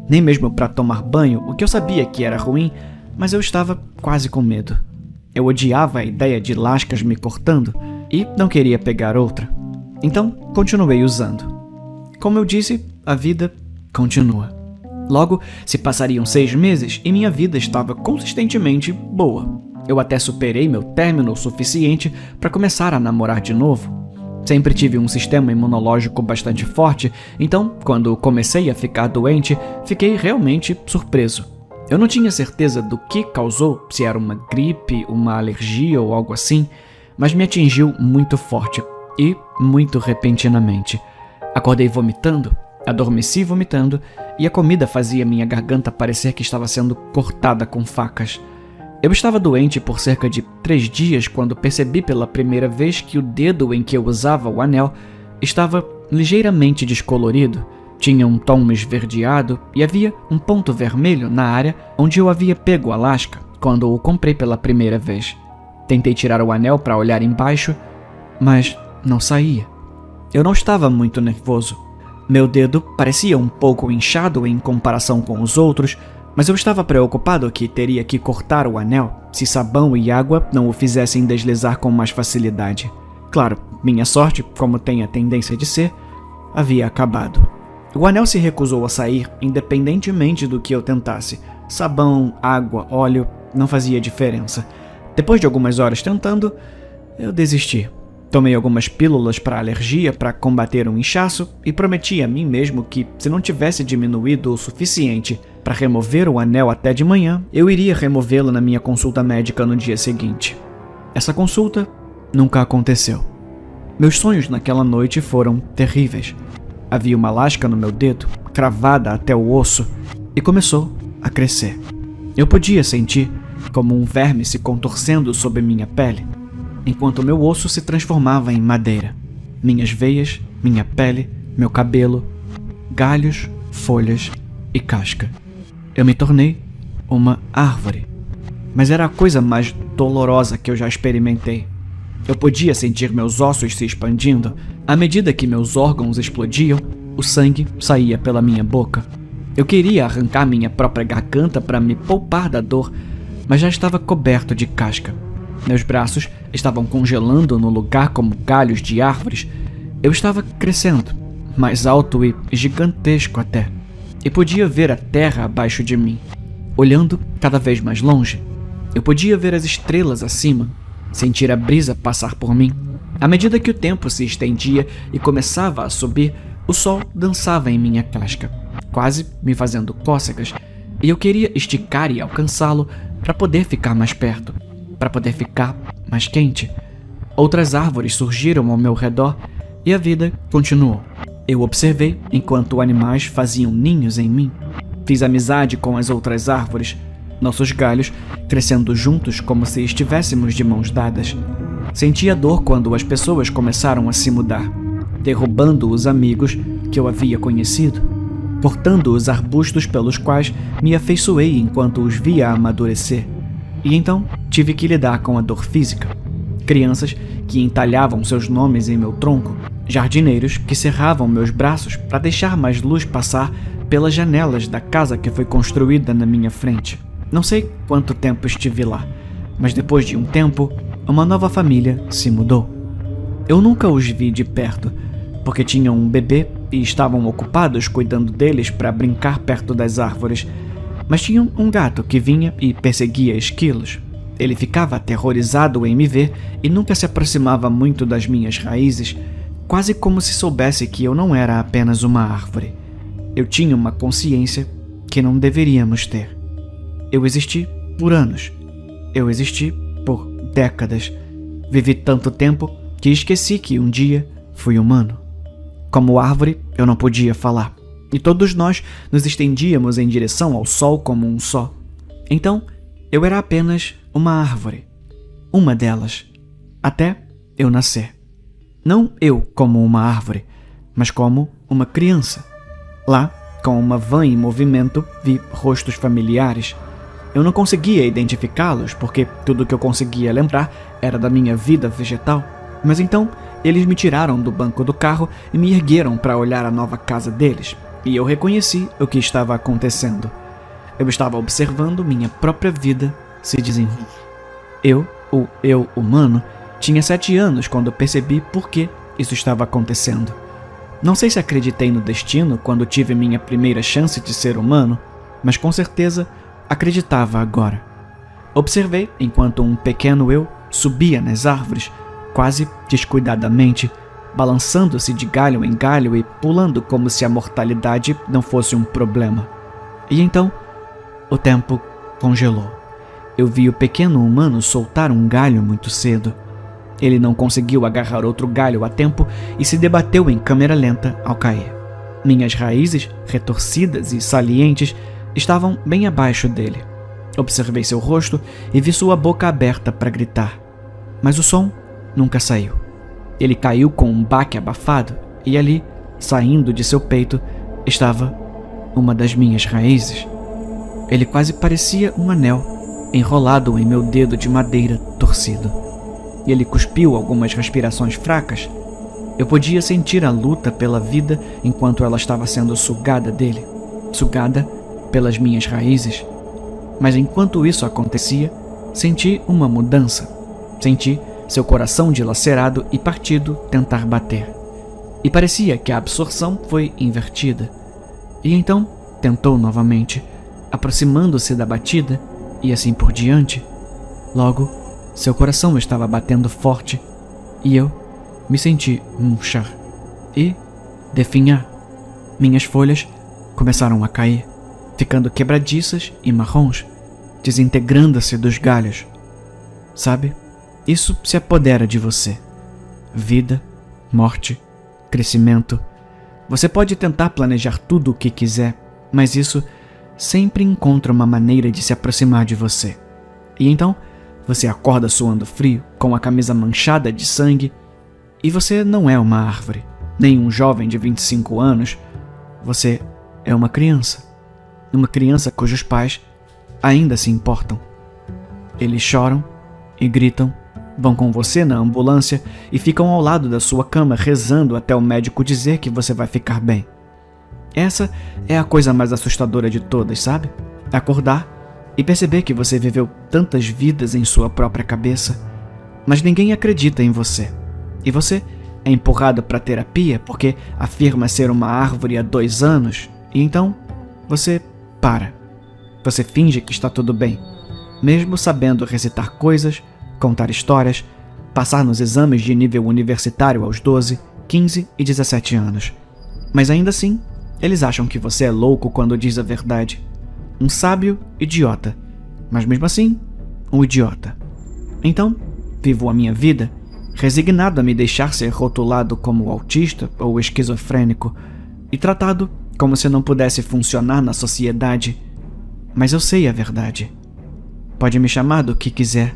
S1: Nem mesmo para tomar banho, o que eu sabia que era ruim, mas eu estava quase com medo. Eu odiava a ideia de lascas me cortando e não queria pegar outra. Então, continuei usando. Como eu disse, a vida continua. Logo, se passariam 6 meses e minha vida estava consistentemente boa. Eu até superei meu término o suficiente para começar a namorar de novo. Sempre tive um sistema imunológico bastante forte, então, quando comecei a ficar doente, fiquei realmente surpreso. Eu não tinha certeza do que causou, se era uma gripe, uma alergia ou algo assim, mas me atingiu muito forte e muito repentinamente. Acordei vomitando, adormeci vomitando e a comida fazia minha garganta parecer que estava sendo cortada com facas. Eu estava doente por cerca de 3 dias quando percebi pela primeira vez que o dedo em que eu usava o anel estava ligeiramente descolorido, tinha um tom esverdeado e havia um ponto vermelho na área onde eu havia pego a lasca quando o comprei pela primeira vez. Tentei tirar o anel para olhar embaixo, mas não saía. Eu não estava muito nervoso. Meu dedo parecia um pouco inchado em comparação com os outros, mas eu estava preocupado que teria que cortar o anel se sabão e água não o fizessem deslizar com mais facilidade. Claro, minha sorte, como tem a tendência de ser, havia acabado. O anel se recusou a sair, independentemente do que eu tentasse. Sabão, água, óleo, não fazia diferença. Depois de algumas horas tentando, eu desisti. Tomei algumas pílulas para alergia para combater um inchaço e prometi a mim mesmo que, se não tivesse diminuído o suficiente para remover o anel até de manhã, eu iria removê-lo na minha consulta médica no dia seguinte. Essa consulta nunca aconteceu. Meus sonhos naquela noite foram terríveis. Havia uma lasca no meu dedo, cravada até o osso, e começou a crescer. Eu podia sentir como um verme se contorcendo sob minha pele, enquanto meu osso se transformava em madeira. Minhas veias, minha pele, meu cabelo, galhos, folhas e casca. Eu me tornei uma árvore. Mas era a coisa mais dolorosa que eu já experimentei. Eu podia sentir meus ossos se expandindo. À medida que meus órgãos explodiam, o sangue saía pela minha boca. Eu queria arrancar minha própria garganta para me poupar da dor, mas já estava coberto de casca. Meus braços estavam congelando no lugar como galhos de árvores. Eu estava crescendo, mais alto e gigantesco até, e podia ver a terra abaixo de mim. Olhando cada vez mais longe, eu podia ver as estrelas acima. sentir a brisa passar por mim. À medida que o tempo se estendia e começava a subir, o sol dançava em minha casca, quase me fazendo cócegas, e eu queria esticar e alcançá-lo para poder ficar mais perto, para poder ficar mais quente. Outras árvores surgiram ao meu redor e a vida continuou. Eu observei enquanto animais faziam ninhos em mim. Fiz amizade com as outras árvores, nossos galhos crescendo juntos como se estivéssemos de mãos dadas. Senti a dor quando as pessoas começaram a se mudar, derrubando os amigos que eu havia conhecido, cortando os arbustos pelos quais me afeiçoei enquanto os via amadurecer. E então tive que lidar com a dor física. Crianças que entalhavam seus nomes em meu tronco, jardineiros que cerravam meus braços para deixar mais luz passar pelas janelas da casa que foi construída na minha frente. Não sei quanto tempo estive lá, mas depois de um tempo, uma nova família se mudou. Eu nunca os vi de perto, porque tinham um bebê e estavam ocupados cuidando deles para brincar perto das árvores, mas tinham um gato que vinha e perseguia esquilos. Ele ficava aterrorizado em me ver e nunca se aproximava muito das minhas raízes, quase como se soubesse que eu não era apenas uma árvore. Eu tinha uma consciência que não deveríamos ter. Eu existi por anos. Eu existi por décadas. Vivi tanto tempo que esqueci que um dia fui humano. Como árvore, eu não podia falar, e todos nós nos estendíamos em direção ao sol como um só. Então, eu era apenas uma árvore, uma delas, até eu nascer. Não eu como uma árvore, mas como uma criança. Lá, com uma van em movimento, vi rostos familiares. Eu não conseguia identificá-los porque tudo que eu conseguia lembrar era da minha vida vegetal. Mas então, eles me tiraram do banco do carro e me ergueram para olhar a nova casa deles. E eu reconheci o que estava acontecendo. Eu estava observando minha própria vida se desenvolver. O eu humano, tinha 7 anos quando percebi por que isso estava acontecendo. Não sei se acreditei no destino quando tive minha primeira chance de ser humano, mas com certeza acreditava agora. Observei enquanto um pequeno eu subia nas árvores, quase descuidadamente, balançando-se de galho em galho e pulando como se a mortalidade não fosse um problema. E então, o tempo congelou. Eu vi o pequeno humano soltar um galho muito cedo. Ele não conseguiu agarrar outro galho a tempo e se debateu em câmera lenta ao cair. Minhas raízes, retorcidas e salientes, estavam bem abaixo dele. Observei seu rosto e vi sua boca aberta para gritar. Mas o som nunca saiu. Ele caiu com um baque abafado e ali, saindo de seu peito, estava uma das minhas raízes. Ele quase parecia um anel enrolado em meu dedo de madeira torcido. Ele cuspiu algumas respirações fracas. Eu podia sentir a luta pela vida enquanto ela estava sendo sugada dele, sugada pelas minhas raízes. Mas enquanto isso acontecia, senti uma mudança. Senti seu coração dilacerado e partido tentar bater. E parecia que a absorção foi invertida. E então tentou novamente, aproximando-se da batida e assim por diante. Logo, seu coração estava batendo forte e eu me senti murchar e definhar. Minhas folhas começaram a cair, ficando quebradiças e marrons, desintegrando-se dos galhos. Sabe? Isso se apodera de você. Vida, morte, crescimento. Você pode tentar planejar tudo o que quiser, mas isso sempre encontra uma maneira de se aproximar de você. E então, você acorda suando frio, com a camisa manchada de sangue, e você não é uma árvore, nem um jovem de 25 anos. Você é uma criança cujos pais ainda se importam. Eles choram e gritam, vão com você na ambulância e ficam ao lado da sua cama rezando até o médico dizer que você vai ficar bem. Essa é a coisa mais assustadora de todas, sabe? Acordar e perceber que você viveu tantas vidas em sua própria cabeça, mas ninguém acredita em você. E você é empurrado para terapia porque afirma ser uma árvore há 2 anos, e então você para. Você finge que está tudo bem, mesmo sabendo recitar coisas contar histórias, passar nos exames de nível universitário aos 12, 15 e 17 anos. Mas ainda assim, eles acham que você é louco quando diz a verdade. Um sábio idiota, mas mesmo assim, um idiota. Então, vivo a minha vida resignado a me deixar ser rotulado como autista ou esquizofrênico e tratado como se não pudesse funcionar na sociedade. Mas eu sei a verdade. Pode me chamar do que quiser,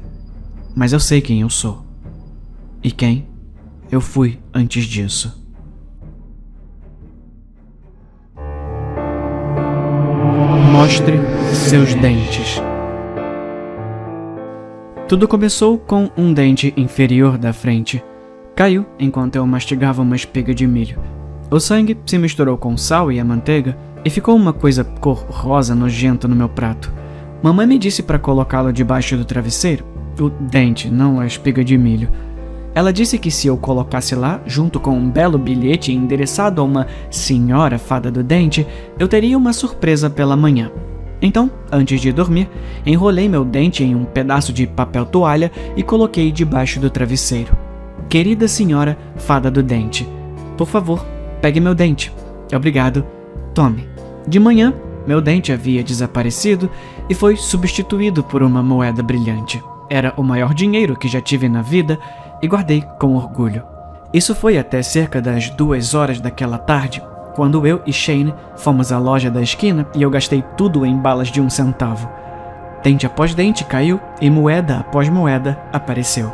S1: mas eu sei quem eu sou. E quem eu fui antes disso. Mostre seus dentes. Tudo começou com um dente inferior da frente. Caiu enquanto eu mastigava uma espiga de milho. O sangue se misturou com o sal e a manteiga e ficou uma coisa cor rosa nojenta no meu prato. Mamãe me disse para colocá-lo debaixo do travesseiro. O dente, não a espiga de milho. Ela disse que se eu colocasse lá, junto com um belo bilhete endereçado a uma senhora fada do dente, eu teria uma surpresa pela manhã. Então, antes de dormir, enrolei meu dente em um pedaço de papel toalha e coloquei debaixo do travesseiro. Querida senhora fada do dente, por favor, pegue meu dente. Obrigado. Tome. De manhã, meu dente havia desaparecido e foi substituído por uma moeda brilhante. Era o maior dinheiro que já tive na vida e guardei com orgulho. Isso foi até cerca das 2 horas daquela tarde, quando eu e Shane fomos à loja da esquina e eu gastei tudo em balas de 1 centavo. Dente após dente caiu e moeda após moeda apareceu.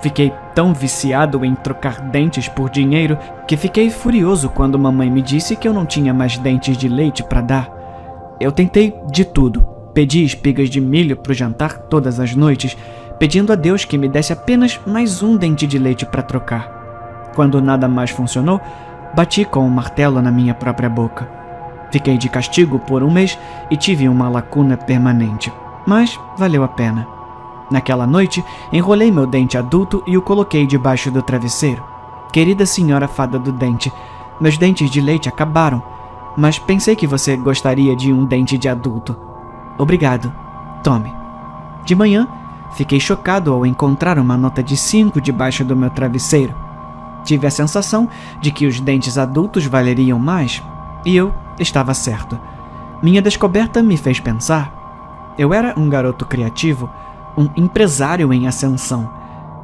S1: Fiquei tão viciado em trocar dentes por dinheiro que fiquei furioso quando mamãe me disse que eu não tinha mais dentes de leite para dar. Eu tentei de tudo. Pedi espigas de milho para o jantar todas as noites, pedindo a Deus que me desse apenas mais um dente de leite para trocar. Quando nada mais funcionou, bati com um martelo na minha própria boca. Fiquei de castigo por 1 mês e tive uma lacuna permanente, mas valeu a pena. Naquela noite, enrolei meu dente adulto e o coloquei debaixo do travesseiro. Querida senhora fada do dente, meus dentes de leite acabaram, mas pensei que você gostaria de um dente de adulto. Obrigado. Tome. De manhã, fiquei chocado ao encontrar uma nota de 5 debaixo do meu travesseiro. Tive a sensação de que os dentes adultos valeriam mais, e eu estava certo. Minha descoberta me fez pensar. Eu era um garoto criativo, um empresário em ascensão.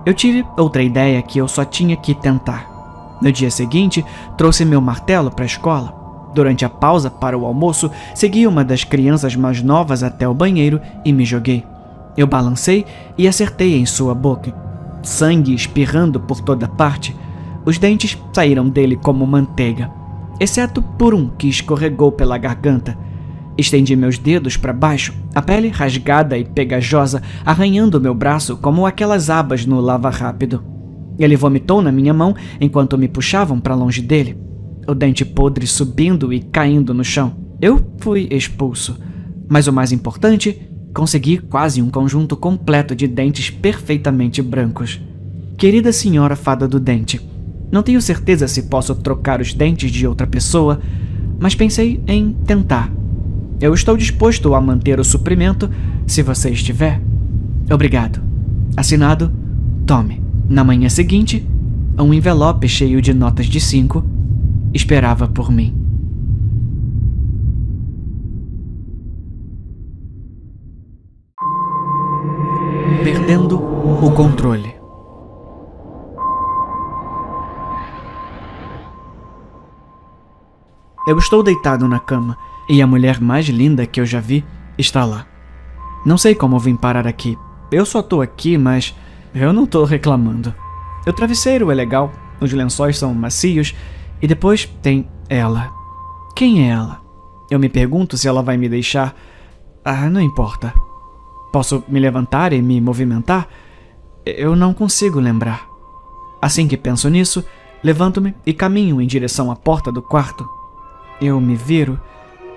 S1: Eu tive outra ideia que eu só tinha que tentar. No dia seguinte, trouxe meu martelo para a escola. Durante a pausa para o almoço, segui uma das crianças mais novas até o banheiro e me joguei. Eu balancei e acertei em sua boca. Sangue espirrando por toda parte. Os dentes saíram dele como manteiga, exceto por um que escorregou pela garganta. Estendi meus dedos para baixo, a pele rasgada e pegajosa arranhando meu braço como aquelas abas no lava-rápido. Ele vomitou na minha mão enquanto me puxavam para longe dele. O dente podre subindo e caindo no chão. Eu fui expulso. Mas o mais importante, consegui quase um conjunto completo de dentes perfeitamente brancos. Querida senhora fada do dente, não tenho certeza se posso trocar os dentes de outra pessoa, mas pensei em tentar. Eu estou disposto a manter o suprimento se você estiver. Obrigado. Assinado, Tome. Na manhã seguinte, um envelope cheio de notas de 5 esperava por mim. Perdendo o controle. Eu estou deitado na cama e a mulher mais linda que eu já vi está lá. Não sei como vim parar aqui. Eu só tô aqui, mas eu não tô reclamando. O travesseiro é legal, os lençóis são macios e depois tem ela. Quem é ela? Eu me pergunto se ela vai me deixar. Não importa. Posso me levantar e me movimentar? Eu não consigo lembrar. Assim que penso nisso, levanto-me e caminho em direção à porta do quarto. Eu me viro.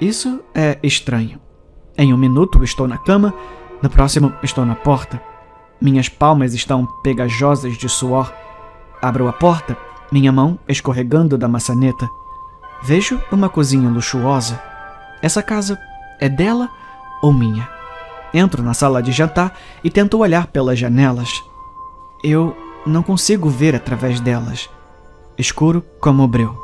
S1: Isso é estranho. Em 1 minuto estou na cama, no próximo estou na porta. Minhas palmas estão pegajosas de suor. Abro a porta, minha mão escorregando da maçaneta. Vejo uma cozinha luxuosa. Essa casa é dela ou minha? Entro na sala de jantar e tento olhar pelas janelas. Eu não consigo ver através delas. Escuro como o breu.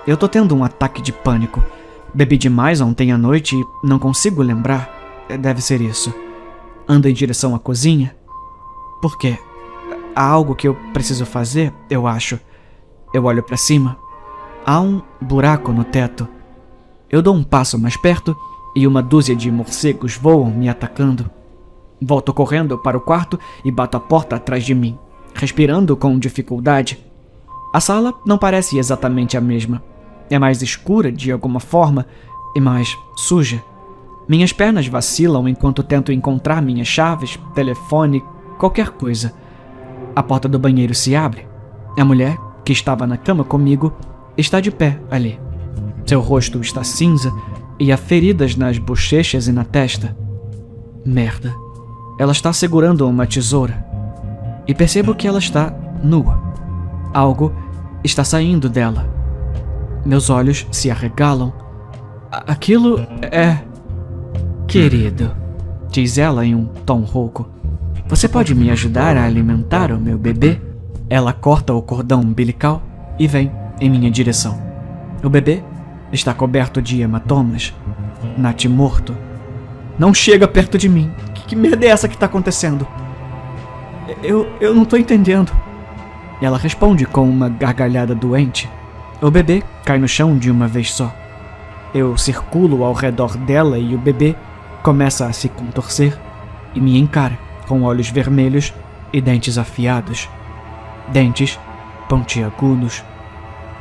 S1: Eu tô tendo um ataque de pânico. Bebi demais ontem à noite e não consigo lembrar. Deve ser isso. Ando em direção à cozinha. Por quê? Há algo que eu preciso fazer, eu acho. Eu olho pra cima. Há um buraco no teto. Eu dou um passo mais perto e uma dúzia de morcegos voam me atacando. Volto correndo para o quarto e bato a porta atrás de mim, respirando com dificuldade. A sala não parece exatamente a mesma. É mais escura de alguma forma e mais suja. Minhas pernas vacilam enquanto tento encontrar minhas chaves, telefone, qualquer coisa. A porta do banheiro se abre. A mulher, que estava na cama comigo, está de pé ali. Seu rosto está cinza e há feridas nas bochechas e na testa. Merda. Ela está segurando uma tesoura. E percebo que ela está nua. Algo está saindo dela. Meus olhos se arregalam. Aquilo é... Querido, diz ela em um tom rouco. Você pode me ajudar a alimentar o meu bebê? Ela corta o cordão umbilical e vem em minha direção. O bebê está coberto de hematomas. Natimorto. Não chega perto de mim. Que merda é essa que está acontecendo? Eu não tô entendendo. Ela responde com uma gargalhada doente. O bebê cai no chão de uma vez só. Eu circulo ao redor dela e o bebê começa a se contorcer e me encara com olhos vermelhos e dentes afiados. Dentes pontiagudos.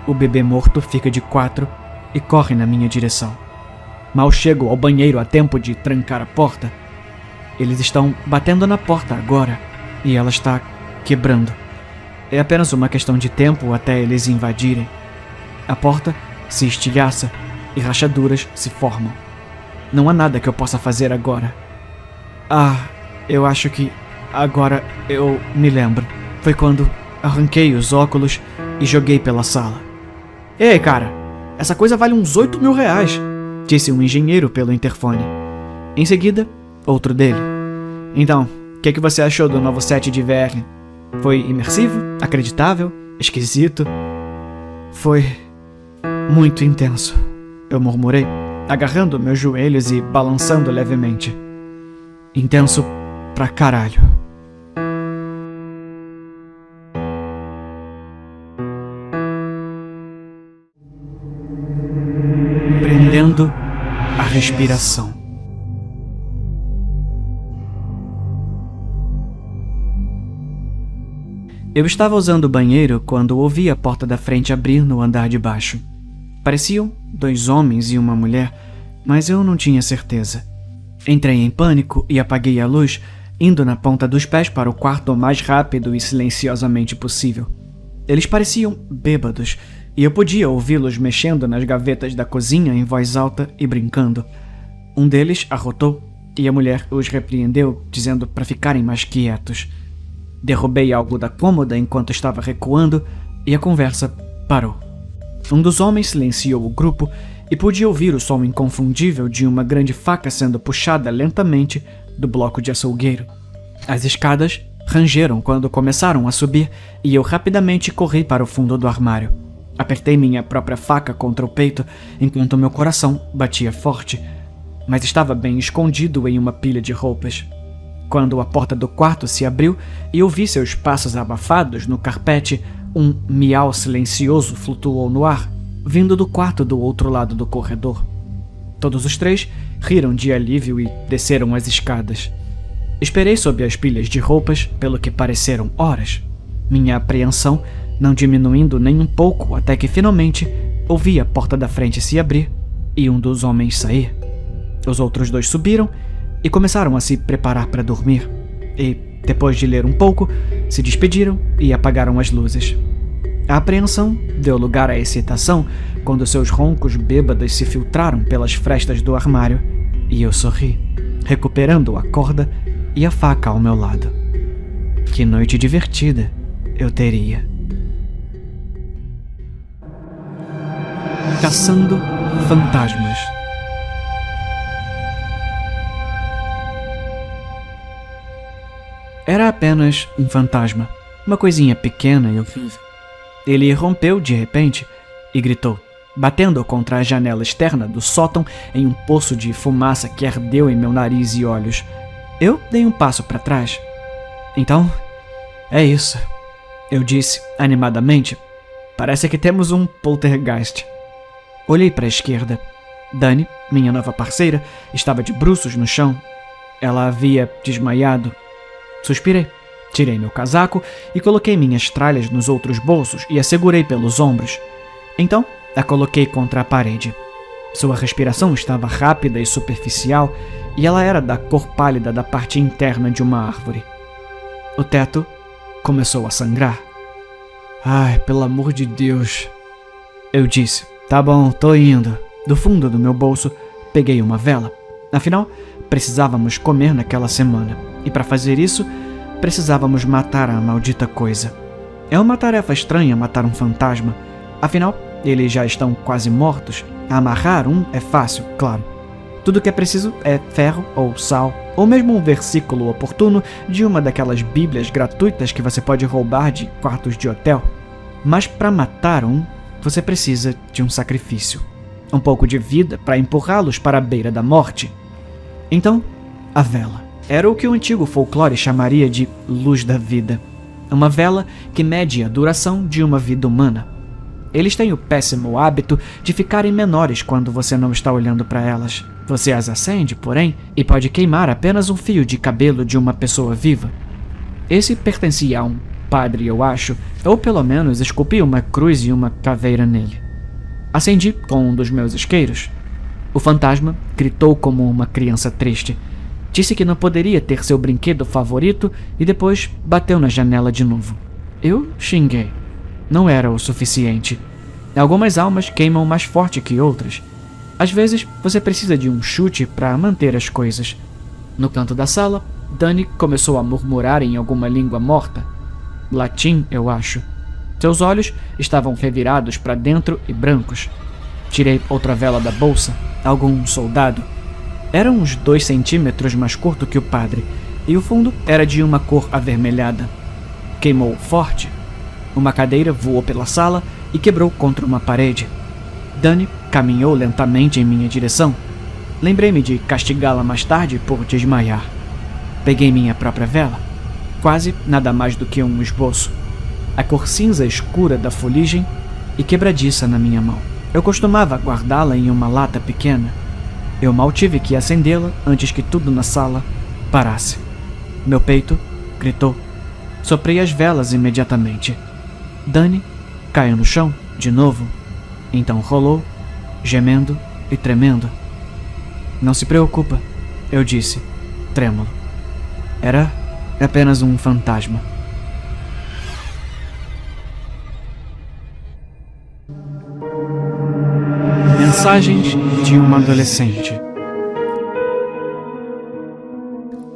S1: O bebê morto fica de quatro e corre na minha direção. Mal chego ao banheiro a tempo de trancar a porta. Eles estão batendo na porta agora e ela está quebrando. É apenas uma questão de tempo até eles invadirem. A porta se estilhaça e rachaduras se formam. Não há nada que eu possa fazer agora. Eu acho que agora eu me lembro. Foi quando arranquei os óculos e joguei pela sala. Ei, cara, essa coisa vale uns 8 mil reais, disse um engenheiro pelo interfone. Em seguida, outro dele. Então, o que você achou do novo set de VR? Foi imersivo? Acreditável? Esquisito? Foi muito intenso, eu murmurei, agarrando meus joelhos e balançando levemente. Intenso pra caralho. Prendendo a respiração. Eu estava usando o banheiro quando ouvi a porta da frente abrir no andar de baixo. Pareciam 2 homens e uma mulher, mas eu não tinha certeza. Entrei em pânico e apaguei a luz, indo na ponta dos pés para o quarto o mais rápido e silenciosamente possível. Eles pareciam bêbados, e eu podia ouvi-los mexendo nas gavetas da cozinha em voz alta e brincando. Um deles arrotou, e a mulher os repreendeu, dizendo para ficarem mais quietos. Derrubei algo da cômoda enquanto estava recuando, e a conversa parou. Um dos homens silenciou o grupo e pude ouvir o som inconfundível de uma grande faca sendo puxada lentamente do bloco de açougueiro. As escadas rangeram quando começaram a subir e eu rapidamente corri para o fundo do armário. Apertei minha própria faca contra o peito enquanto meu coração batia forte, mas estava bem escondido em uma pilha de roupas. Quando a porta do quarto se abriu e ouvi seus passos abafados no carpete, um miau silencioso flutuou no ar, vindo do quarto do outro lado do corredor. Todos os 3 riram de alívio e desceram as escadas. Esperei sob as pilhas de roupas, pelo que pareceram horas, minha apreensão não diminuindo nem um pouco até que finalmente ouvi a porta da frente se abrir e um dos homens sair. Os outros 2 subiram e começaram a se preparar para dormir, e, depois de ler um pouco, se despediram e apagaram as luzes. A apreensão deu lugar à excitação quando seus roncos bêbados se filtraram pelas frestas do armário, e eu sorri, recuperando a corda e a faca ao meu lado. Que noite divertida eu teria. Caçando fantasmas. Era apenas um fantasma, uma coisinha pequena e horrível. Ele rompeu de repente e gritou, batendo contra a janela externa do sótão em um poço de fumaça que ardeu em meu nariz e olhos. Eu dei um passo para trás. Então, é isso, eu disse animadamente. Parece que temos um poltergeist. Olhei para a esquerda. Dani, minha nova parceira, estava de bruços no chão. Ela havia desmaiado. Suspirei. Tirei meu casaco e coloquei minhas tralhas nos outros bolsos e a segurei pelos ombros. Então, a coloquei contra a parede. Sua respiração estava rápida e superficial e ela era da cor pálida da parte interna de uma árvore. O teto começou a sangrar. Ai, pelo amor de Deus. Eu disse, tá bom, tô indo. Do fundo do meu bolso, peguei uma vela. Afinal, precisávamos comer naquela semana. E para fazer isso, precisávamos matar a maldita coisa. É uma tarefa estranha matar um fantasma. Afinal, eles já estão quase mortos. Amarrar um é fácil, claro. Tudo que é preciso é ferro ou sal, ou mesmo um versículo oportuno de uma daquelas bíblias gratuitas que você pode roubar de quartos de hotel. Mas para matar um, você precisa de um sacrifício. Um pouco de vida para empurrá-los para a beira da morte. Então, a vela. Era o que o antigo folclore chamaria de luz da vida. Uma vela que mede a duração de uma vida humana. Eles têm o péssimo hábito de ficarem menores quando você não está olhando para elas. Você as acende, porém, e pode queimar apenas um fio de cabelo de uma pessoa viva. Esse pertencia a um padre, eu acho, ou pelo menos esculpi uma cruz e uma caveira nele. Acendi com um dos meus isqueiros. O fantasma gritou como uma criança triste. Disse que não poderia ter seu brinquedo favorito e depois bateu na janela de novo. Eu xinguei. Não era o suficiente. Algumas almas queimam mais forte que outras. Às vezes, você precisa de um chute para manter as coisas. No canto da sala, Dani começou a murmurar em alguma língua morta. Latim, eu acho. Seus olhos estavam revirados para dentro e brancos. Tirei outra vela da bolsa. Algum soldado. Era uns 2 centímetros mais curto que o padre, e o fundo era de uma cor avermelhada. Queimou forte. Uma cadeira voou pela sala e quebrou contra uma parede. Dani caminhou lentamente em minha direção. Lembrei-me de castigá-la mais tarde por desmaiar. Peguei minha própria vela. Quase nada mais do que um esboço. A cor cinza escura da fuligem e quebradiça na minha mão. Eu costumava guardá-la em uma lata pequena. Eu mal tive que acendê-la antes que tudo na sala parasse. Meu peito gritou. Soprei as velas imediatamente. Dani caiu no chão, de novo. Então rolou, gemendo e tremendo. Não se preocupa, eu disse, trêmulo. Era apenas um fantasma. Mensagens de uma adolescente.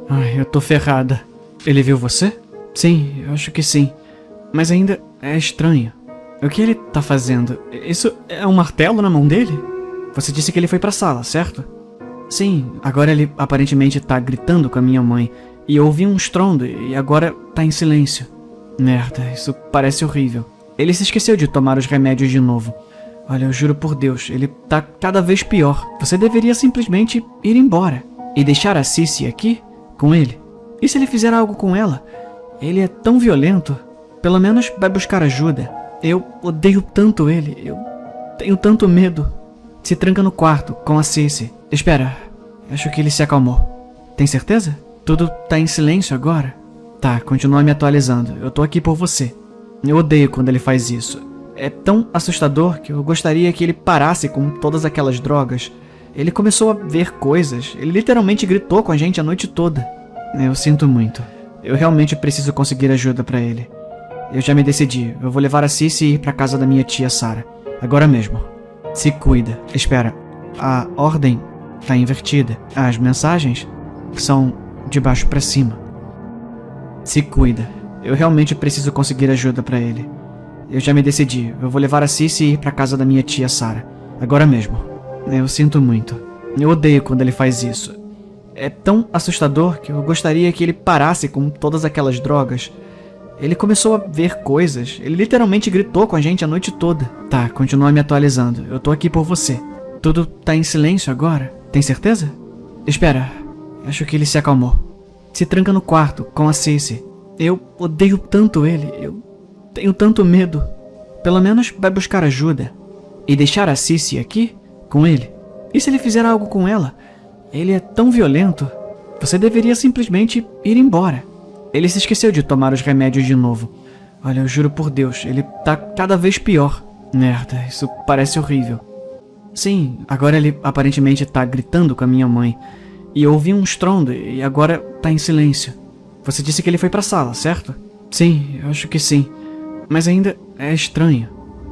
S1: Ai, eu tô ferrada. Ele viu você? Sim, eu acho que sim. Mas ainda é estranho. O que ele tá fazendo? Isso é um martelo na mão dele? Você disse que ele foi pra sala, certo? Sim, agora ele aparentemente tá gritando com a minha mãe. E eu ouvi um estrondo e agora tá em silêncio. Merda, isso parece horrível. Ele se esqueceu de tomar os remédios de novo. Olha, eu juro por Deus, ele tá cada vez pior. Você deveria simplesmente ir embora. E deixar a Cici aqui com ele. E se ele fizer algo com ela? Ele é tão violento. Pelo menos vai buscar ajuda. Eu odeio tanto ele. Eu tenho tanto medo. Se tranca no quarto com a Cici. Espera, acho que ele se acalmou. Tem certeza? Tudo tá em silêncio agora? Tá, continua me atualizando. Eu tô aqui por você. Eu odeio quando ele faz isso. É tão assustador que eu gostaria que ele parasse com todas aquelas drogas. Ele começou a ver coisas. Ele literalmente gritou com a gente a noite toda. Eu sinto muito. Eu realmente preciso conseguir ajuda pra ele. Eu já me decidi. Eu vou levar a Cici e ir pra casa da minha tia Sarah. Agora mesmo. Se cuida. Espera. A ordem tá invertida. As mensagens são de baixo pra cima. Se cuida. Eu realmente preciso conseguir ajuda pra ele. Eu já me decidi. Eu vou levar a Cici e ir pra casa da minha tia Sarah. Agora mesmo. Eu sinto muito. Eu odeio quando ele faz isso. é tão assustador que eu gostaria que ele parasse com todas aquelas drogas. Ele começou a ver coisas. Ele literalmente gritou com a gente a noite toda. Tá, continua me atualizando. Eu tô aqui por você. Tudo tá em silêncio agora? Tem certeza? Espera. Acho que ele se acalmou. Se tranca no quarto com a Cici. Eu odeio tanto ele. Eu tenho tanto medo. Pelo menos vai buscar ajuda. E deixar a Cici aqui com ele. E se ele fizer algo com ela? Ele é tão violento. Você deveria simplesmente ir embora. Ele se esqueceu de tomar os remédios de novo. Olha, eu juro por Deus, ele tá cada vez pior. Merda, isso parece horrível. Sim, agora ele aparentemente tá gritando com a minha mãe. E eu ouvi um estrondo e agora tá em silêncio. Você disse que ele foi pra sala, certo? Sim, eu acho que sim. Mas ainda é estranho.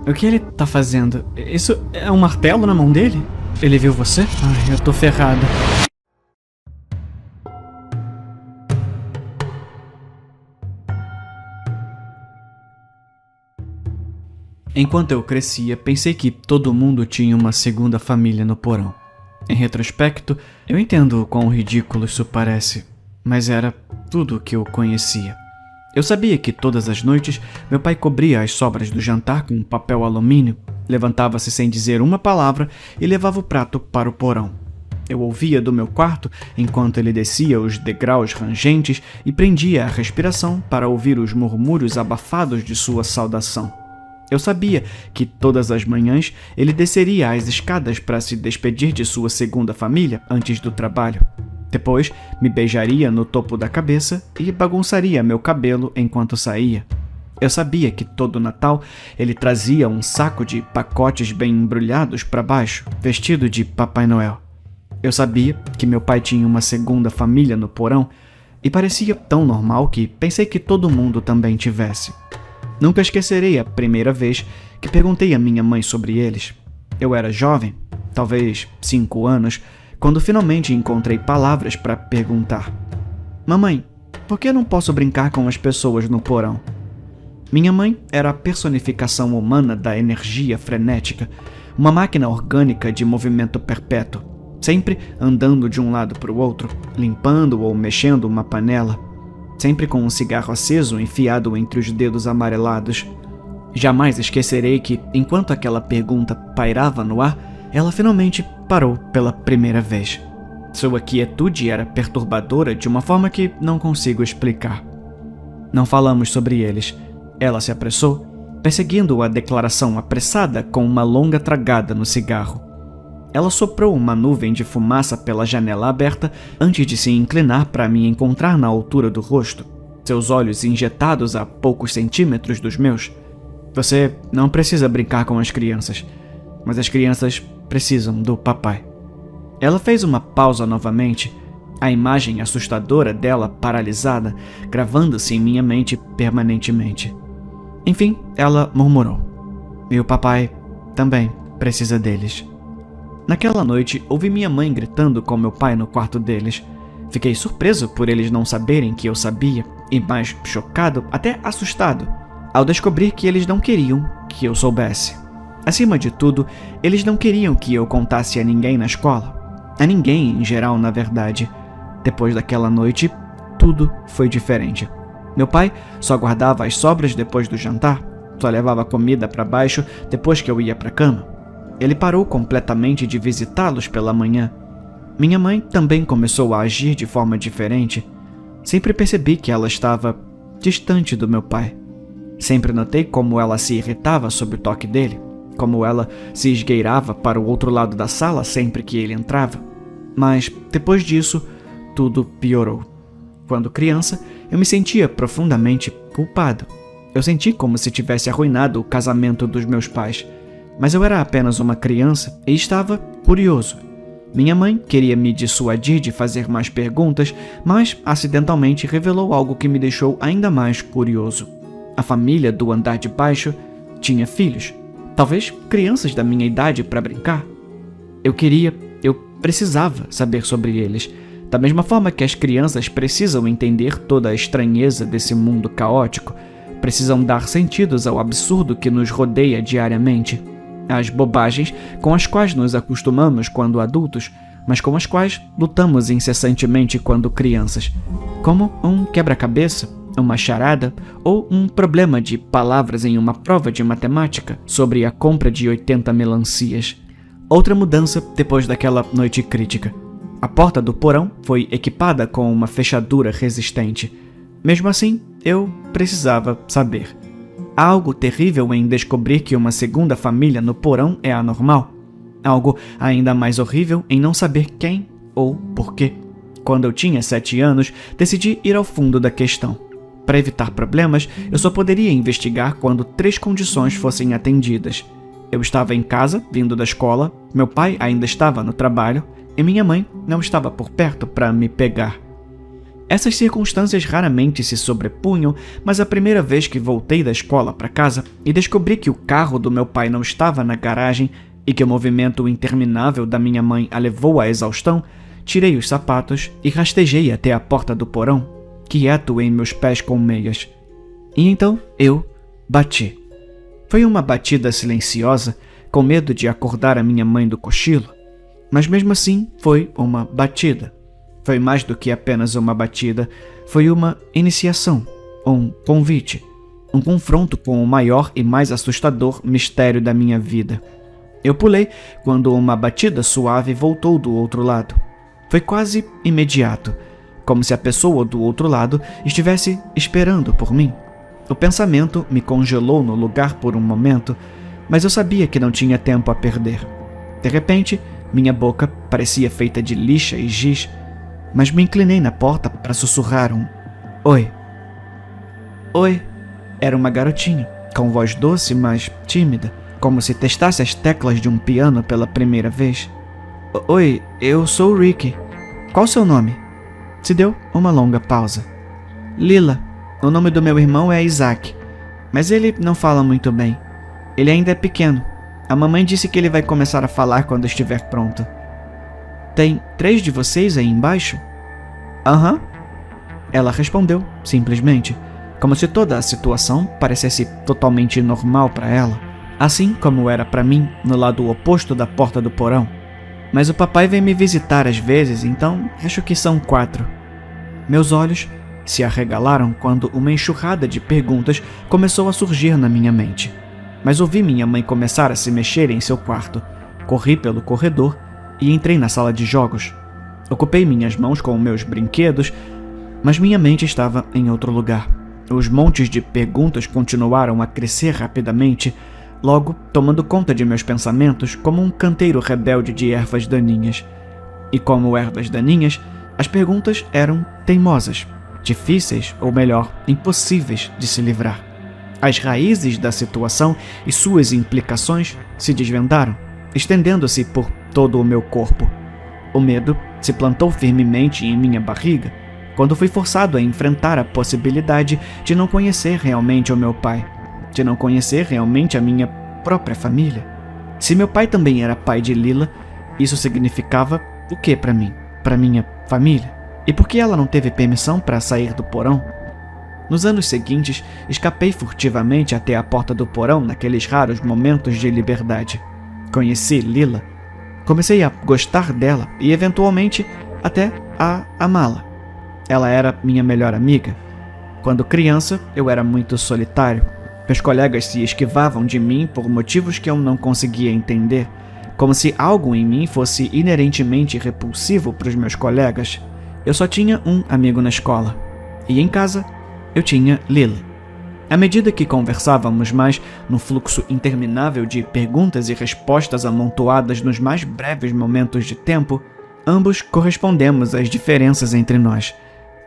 S1: O que ele tá fazendo? Isso é um martelo na mão dele? Ele viu você? Ai, eu tô ferrado. Enquanto eu crescia, pensei que todo mundo tinha uma segunda família no porão. Em retrospecto, eu entendo o quão ridículo isso parece, mas era tudo o que eu conhecia. Eu sabia que todas as noites meu pai cobria as sobras do jantar com papel alumínio, levantava-se sem dizer uma palavra e levava o prato para o porão. Eu ouvia do meu quarto enquanto ele descia os degraus rangentes e prendia a respiração para ouvir os murmúrios abafados de sua saudação. Eu sabia que todas as manhãs ele desceria as escadas para se despedir de sua segunda família antes do trabalho. Depois, me beijaria no topo da cabeça e bagunçaria meu cabelo enquanto saía. Eu sabia que todo Natal ele trazia um saco de pacotes bem embrulhados para baixo, vestido de Papai Noel. Eu sabia que meu pai tinha uma segunda família no porão e parecia tão normal que pensei que todo mundo também tivesse. Nunca esquecerei a primeira vez que perguntei à minha mãe sobre eles. Eu era jovem, talvez 5 anos, quando finalmente encontrei palavras para perguntar. Mamãe, por que eu não posso brincar com as pessoas no porão? Minha mãe era a personificação humana da energia frenética, uma máquina orgânica de movimento perpétuo, sempre andando de um lado para o outro, limpando ou mexendo uma panela, sempre com um cigarro aceso enfiado entre os dedos amarelados. Jamais esquecerei que, enquanto aquela pergunta pairava no ar, ela finalmente parou pela primeira vez. Sua quietude era perturbadora de uma forma que não consigo explicar. Não falamos sobre eles. Ela se apressou, perseguindo a declaração apressada com uma longa tragada no cigarro. Ela soprou uma nuvem de fumaça pela janela aberta antes de se inclinar para me encontrar na altura do rosto, seus olhos injetados a poucos centímetros dos meus. Você não precisa brincar com as crianças, mas as crianças precisam do papai. Ela fez uma pausa novamente, a imagem assustadora dela paralisada, gravando-se em minha mente permanentemente. Enfim, ela murmurou. E o papai também precisa deles. Naquela noite, ouvi minha mãe gritando com meu pai no quarto deles. Fiquei surpreso por eles não saberem que eu sabia, e mais chocado, até assustado, ao descobrir que eles não queriam que eu soubesse. Acima de tudo, eles não queriam que eu contasse a ninguém na escola. A ninguém, em geral, na verdade. Depois daquela noite, tudo foi diferente. Meu pai só guardava as sobras depois do jantar, só levava comida para baixo depois que eu ia para a cama. Ele parou completamente de visitá-los pela manhã. Minha mãe também começou a agir de forma diferente. Sempre percebi que ela estava distante do meu pai. Sempre notei como ela se irritava sob o toque dele, como ela se esgueirava para o outro lado da sala sempre que ele entrava. Mas, depois disso, tudo piorou. Quando criança, eu me sentia profundamente culpado. Eu senti como se tivesse arruinado o casamento dos meus pais. Mas eu era apenas uma criança e estava curioso. Minha mãe queria me dissuadir de fazer mais perguntas, mas acidentalmente revelou algo que me deixou ainda mais curioso. A família do andar de baixo tinha filhos, talvez crianças da minha idade para brincar. Eu precisava saber sobre eles, da mesma forma que as crianças precisam entender toda a estranheza desse mundo caótico, precisam dar sentidos ao absurdo que nos rodeia diariamente. As bobagens com as quais nos acostumamos quando adultos mas com as quais lutamos incessantemente quando crianças, como um quebra-cabeça, uma charada ou um problema de palavras em uma prova de matemática sobre a compra de 80 melancias. Outra mudança depois daquela noite crítica. A porta do porão foi equipada com uma fechadura resistente. Mesmo assim, eu precisava saber. Há algo terrível em descobrir que uma segunda família no porão é anormal. Algo ainda mais horrível em não saber quem ou por quê. Quando eu tinha 7 anos, decidi ir ao fundo da questão. Para evitar problemas, eu só poderia investigar quando 3 condições fossem atendidas. Eu estava em casa, vindo da escola, meu pai ainda estava no trabalho e minha mãe não estava por perto para me pegar. Essas circunstâncias raramente se sobrepunham, mas a primeira vez que voltei da escola para casa e descobri que o carro do meu pai não estava na garagem e que o movimento interminável da minha mãe a levou à exaustão, tirei os sapatos e rastejei até a porta do porão, quieto em meus pés com meias. E então eu bati. Foi uma batida silenciosa, com medo de acordar a minha mãe do cochilo, mas mesmo assim foi uma batida. Foi mais do que apenas uma batida, foi uma iniciação, um convite, um confronto com o maior e mais assustador mistério da minha vida. Eu pulei quando uma batida suave voltou do outro lado. Foi quase imediato, como se a pessoa do outro lado estivesse esperando por mim. O pensamento me congelou no lugar por um momento, mas eu sabia que não tinha tempo a perder. De repente, minha boca parecia feita de lixa e giz, mas me inclinei na porta para sussurrar um "Oi". "Oi". Era uma garotinha, com voz doce, mas tímida, como se testasse as teclas de um piano pela primeira vez. "Oi, eu sou o Ricky. Qual o seu nome?" Se deu uma longa pausa. "Lila. O nome do meu irmão é Isaac, mas ele não fala muito bem. Ele ainda é pequeno. A mamãe disse que ele vai começar a falar quando estiver pronto." "Tem 3 de vocês aí embaixo?" "Aham." Ela respondeu, simplesmente, como se toda a situação parecesse totalmente normal para ela, assim como era para mim no lado oposto da porta do porão. "Mas o papai vem me visitar às vezes, então acho que são 4. Meus olhos se arregalaram quando uma enxurrada de perguntas começou a surgir na minha mente. Mas ouvi minha mãe começar a se mexer em seu quarto. Corri pelo corredor e entrei na sala de jogos. Ocupei minhas mãos com meus brinquedos, mas minha mente estava em outro lugar. Os montes de perguntas continuaram a crescer rapidamente, logo tomando conta de meus pensamentos como um canteiro rebelde de ervas daninhas. E como ervas daninhas, as perguntas eram teimosas, difíceis, ou melhor, impossíveis de se livrar. As raízes da situação e suas implicações se desvendaram, estendendo-se por todo o meu corpo. O medo se plantou firmemente em minha barriga quando fui forçado a enfrentar a possibilidade de não conhecer realmente o meu pai, de não conhecer realmente a minha própria família. Se meu pai também era pai de Lila, isso significava o que para mim, para minha família? E por que ela não teve permissão para sair do porão? Nos anos seguintes, escapei furtivamente até a porta do porão naqueles raros momentos de liberdade. Conheci Lila. Comecei a gostar dela e, eventualmente, até a amá-la. Ela era minha melhor amiga. Quando criança, eu era muito solitário. Meus colegas se esquivavam de mim por motivos que eu não conseguia entender, como se algo em mim fosse inerentemente repulsivo para os meus colegas. Eu só tinha um amigo na escola, e em casa eu tinha Lila. À medida que conversávamos mais no fluxo interminável de perguntas e respostas amontoadas nos mais breves momentos de tempo, ambos correspondemos às diferenças entre nós,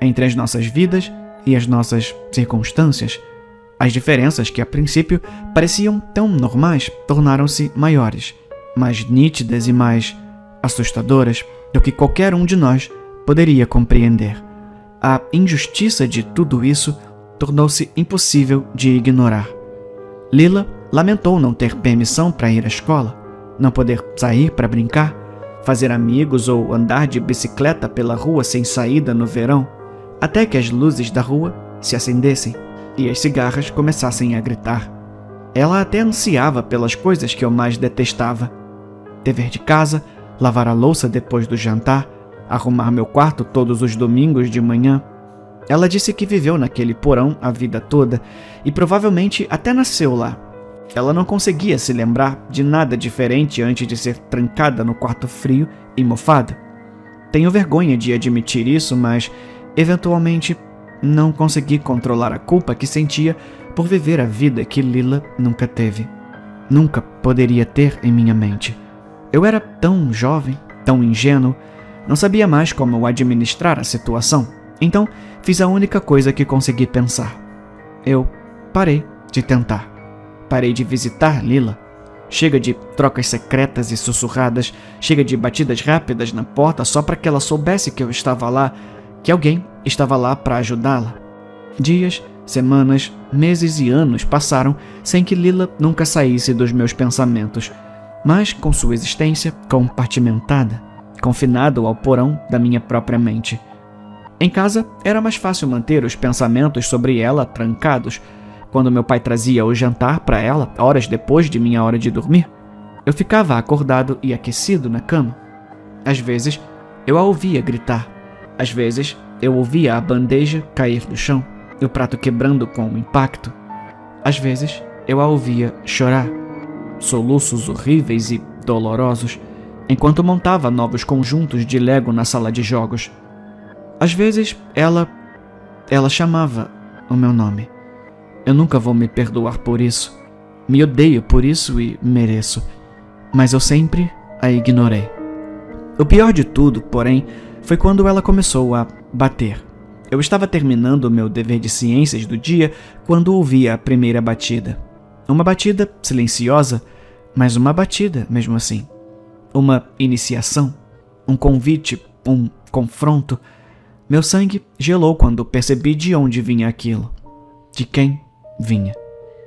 S1: entre as nossas vidas e as nossas circunstâncias. As diferenças que a princípio pareciam tão normais tornaram-se maiores, mais nítidas e mais assustadoras do que qualquer um de nós poderia compreender. A injustiça de tudo isso tornou-se impossível de ignorar. Lila lamentou não ter permissão para ir à escola, não poder sair para brincar, fazer amigos ou andar de bicicleta pela rua sem saída no verão, até que as luzes da rua se acendessem e as cigarras começassem a gritar. Ela até ansiava pelas coisas que eu mais detestava: dever de casa, lavar a louça depois do jantar, arrumar meu quarto todos os domingos de manhã. Ela disse que viveu naquele porão a vida toda e provavelmente até nasceu lá. Ela não conseguia se lembrar de nada diferente antes de ser trancada no quarto frio e mofada. Tenho vergonha de admitir isso, mas, eventualmente, não consegui controlar a culpa que sentia por viver a vida que Lila nunca teve. Nunca poderia ter em minha mente. Eu era tão jovem, tão ingênuo, não sabia mais como administrar a situação. Então, fiz a única coisa que consegui pensar. Eu parei de tentar. Parei de visitar Lila. Chega de trocas secretas e sussurradas, chega de batidas rápidas na porta só para que ela soubesse que eu estava lá, que alguém estava lá para ajudá-la. Dias, semanas, meses e anos passaram sem que Lila nunca saísse dos meus pensamentos, mas com sua existência compartimentada, confinado ao porão da minha própria mente. Em casa, era mais fácil manter os pensamentos sobre ela trancados. Quando meu pai trazia o jantar para ela, horas depois de minha hora de dormir, eu ficava acordado e aquecido na cama. Às vezes, eu a ouvia gritar. Às vezes, eu ouvia a bandeja cair do chão, o prato quebrando com o impacto. Às vezes, eu a ouvia chorar. Soluços horríveis e dolorosos, enquanto montava novos conjuntos de Lego na sala de jogos. Às vezes, ela chamava o meu nome. Eu nunca vou me perdoar por isso. Me odeio por isso e mereço. Mas eu sempre a ignorei. O pior de tudo, porém, foi quando ela começou a bater. Eu estava terminando o meu dever de ciências do dia quando ouvi a primeira batida. Uma batida silenciosa, mas uma batida mesmo assim. Uma iniciação, um convite, um confronto. Meu sangue gelou quando percebi de onde vinha aquilo. De quem vinha.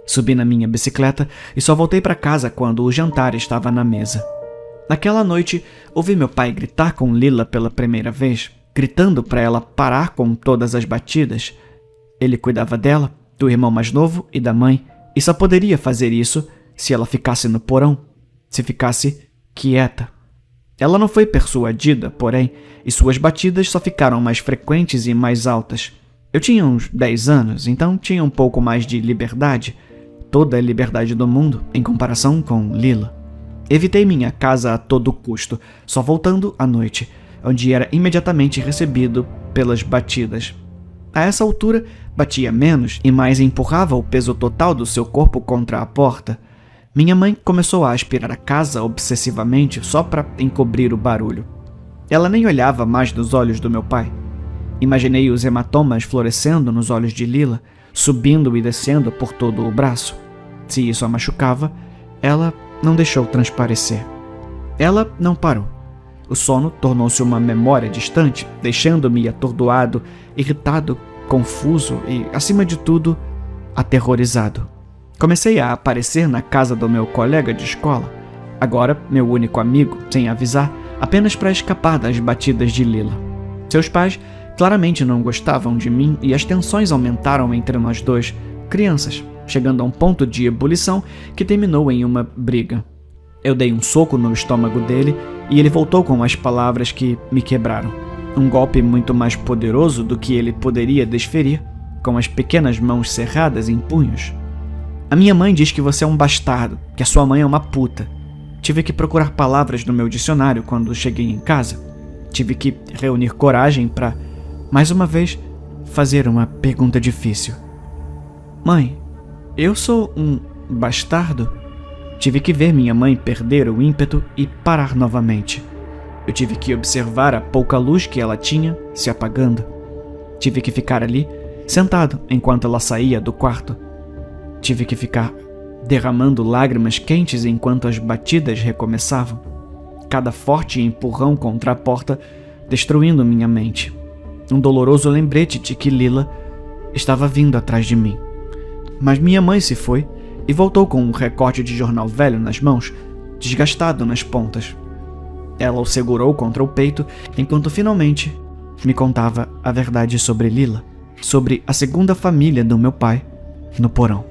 S1: Subi na minha bicicleta e só voltei para casa quando o jantar estava na mesa. Naquela noite, ouvi meu pai gritar com Lila pela primeira vez, gritando para ela parar com todas as batidas. Ele cuidava dela, do irmão mais novo e da mãe, e só poderia fazer isso se ela ficasse no porão, se ficasse quieta. Ela não foi persuadida, porém, e suas batidas só ficaram mais frequentes e mais altas. Eu tinha uns 10 anos, então tinha um pouco mais de liberdade, toda a liberdade do mundo, em comparação com Lila. Evitei minha casa a todo custo, só voltando à noite, onde era imediatamente recebido pelas batidas. A essa altura, batia menos e mais empurrava o peso total do seu corpo contra a porta. Minha mãe começou a aspirar a casa obsessivamente só para encobrir o barulho. Ela nem olhava mais nos olhos do meu pai. Imaginei os hematomas florescendo nos olhos de Lila, subindo e descendo por todo o braço. Se isso a machucava, ela não deixou transparecer. Ela não parou. O sono tornou-se uma memória distante, deixando-me atordoado, irritado, confuso e, acima de tudo, aterrorizado. Comecei a aparecer na casa do meu colega de escola, agora meu único amigo, sem avisar, apenas para escapar das batidas de Lila. Seus pais claramente não gostavam de mim e as tensões aumentaram entre nós dois, crianças, chegando a um ponto de ebulição que terminou em uma briga. Eu dei um soco no estômago dele e ele voltou com as palavras que me quebraram. Um golpe muito mais poderoso do que ele poderia desferir, com as pequenas mãos cerradas em punhos. A minha mãe diz que você é um bastardo, que a sua mãe é uma puta. Tive que procurar palavras no meu dicionário quando cheguei em casa. Tive que reunir coragem para, mais uma vez, fazer uma pergunta difícil. Mãe, eu sou um bastardo? Tive que ver minha mãe perder o ímpeto e parar novamente. Eu tive que observar a pouca luz que ela tinha se apagando. Tive que ficar ali, sentado, enquanto ela saía do quarto. Tive que ficar derramando lágrimas quentes enquanto as batidas recomeçavam. Cada forte empurrão contra a porta destruindo minha mente. Um doloroso lembrete de que Lila estava vindo atrás de mim. Mas minha mãe se foi e voltou com um recorte de jornal velho nas mãos, desgastado nas pontas. Ela o segurou contra o peito enquanto finalmente me contava a verdade sobre Lila, sobre a segunda família do meu pai no porão.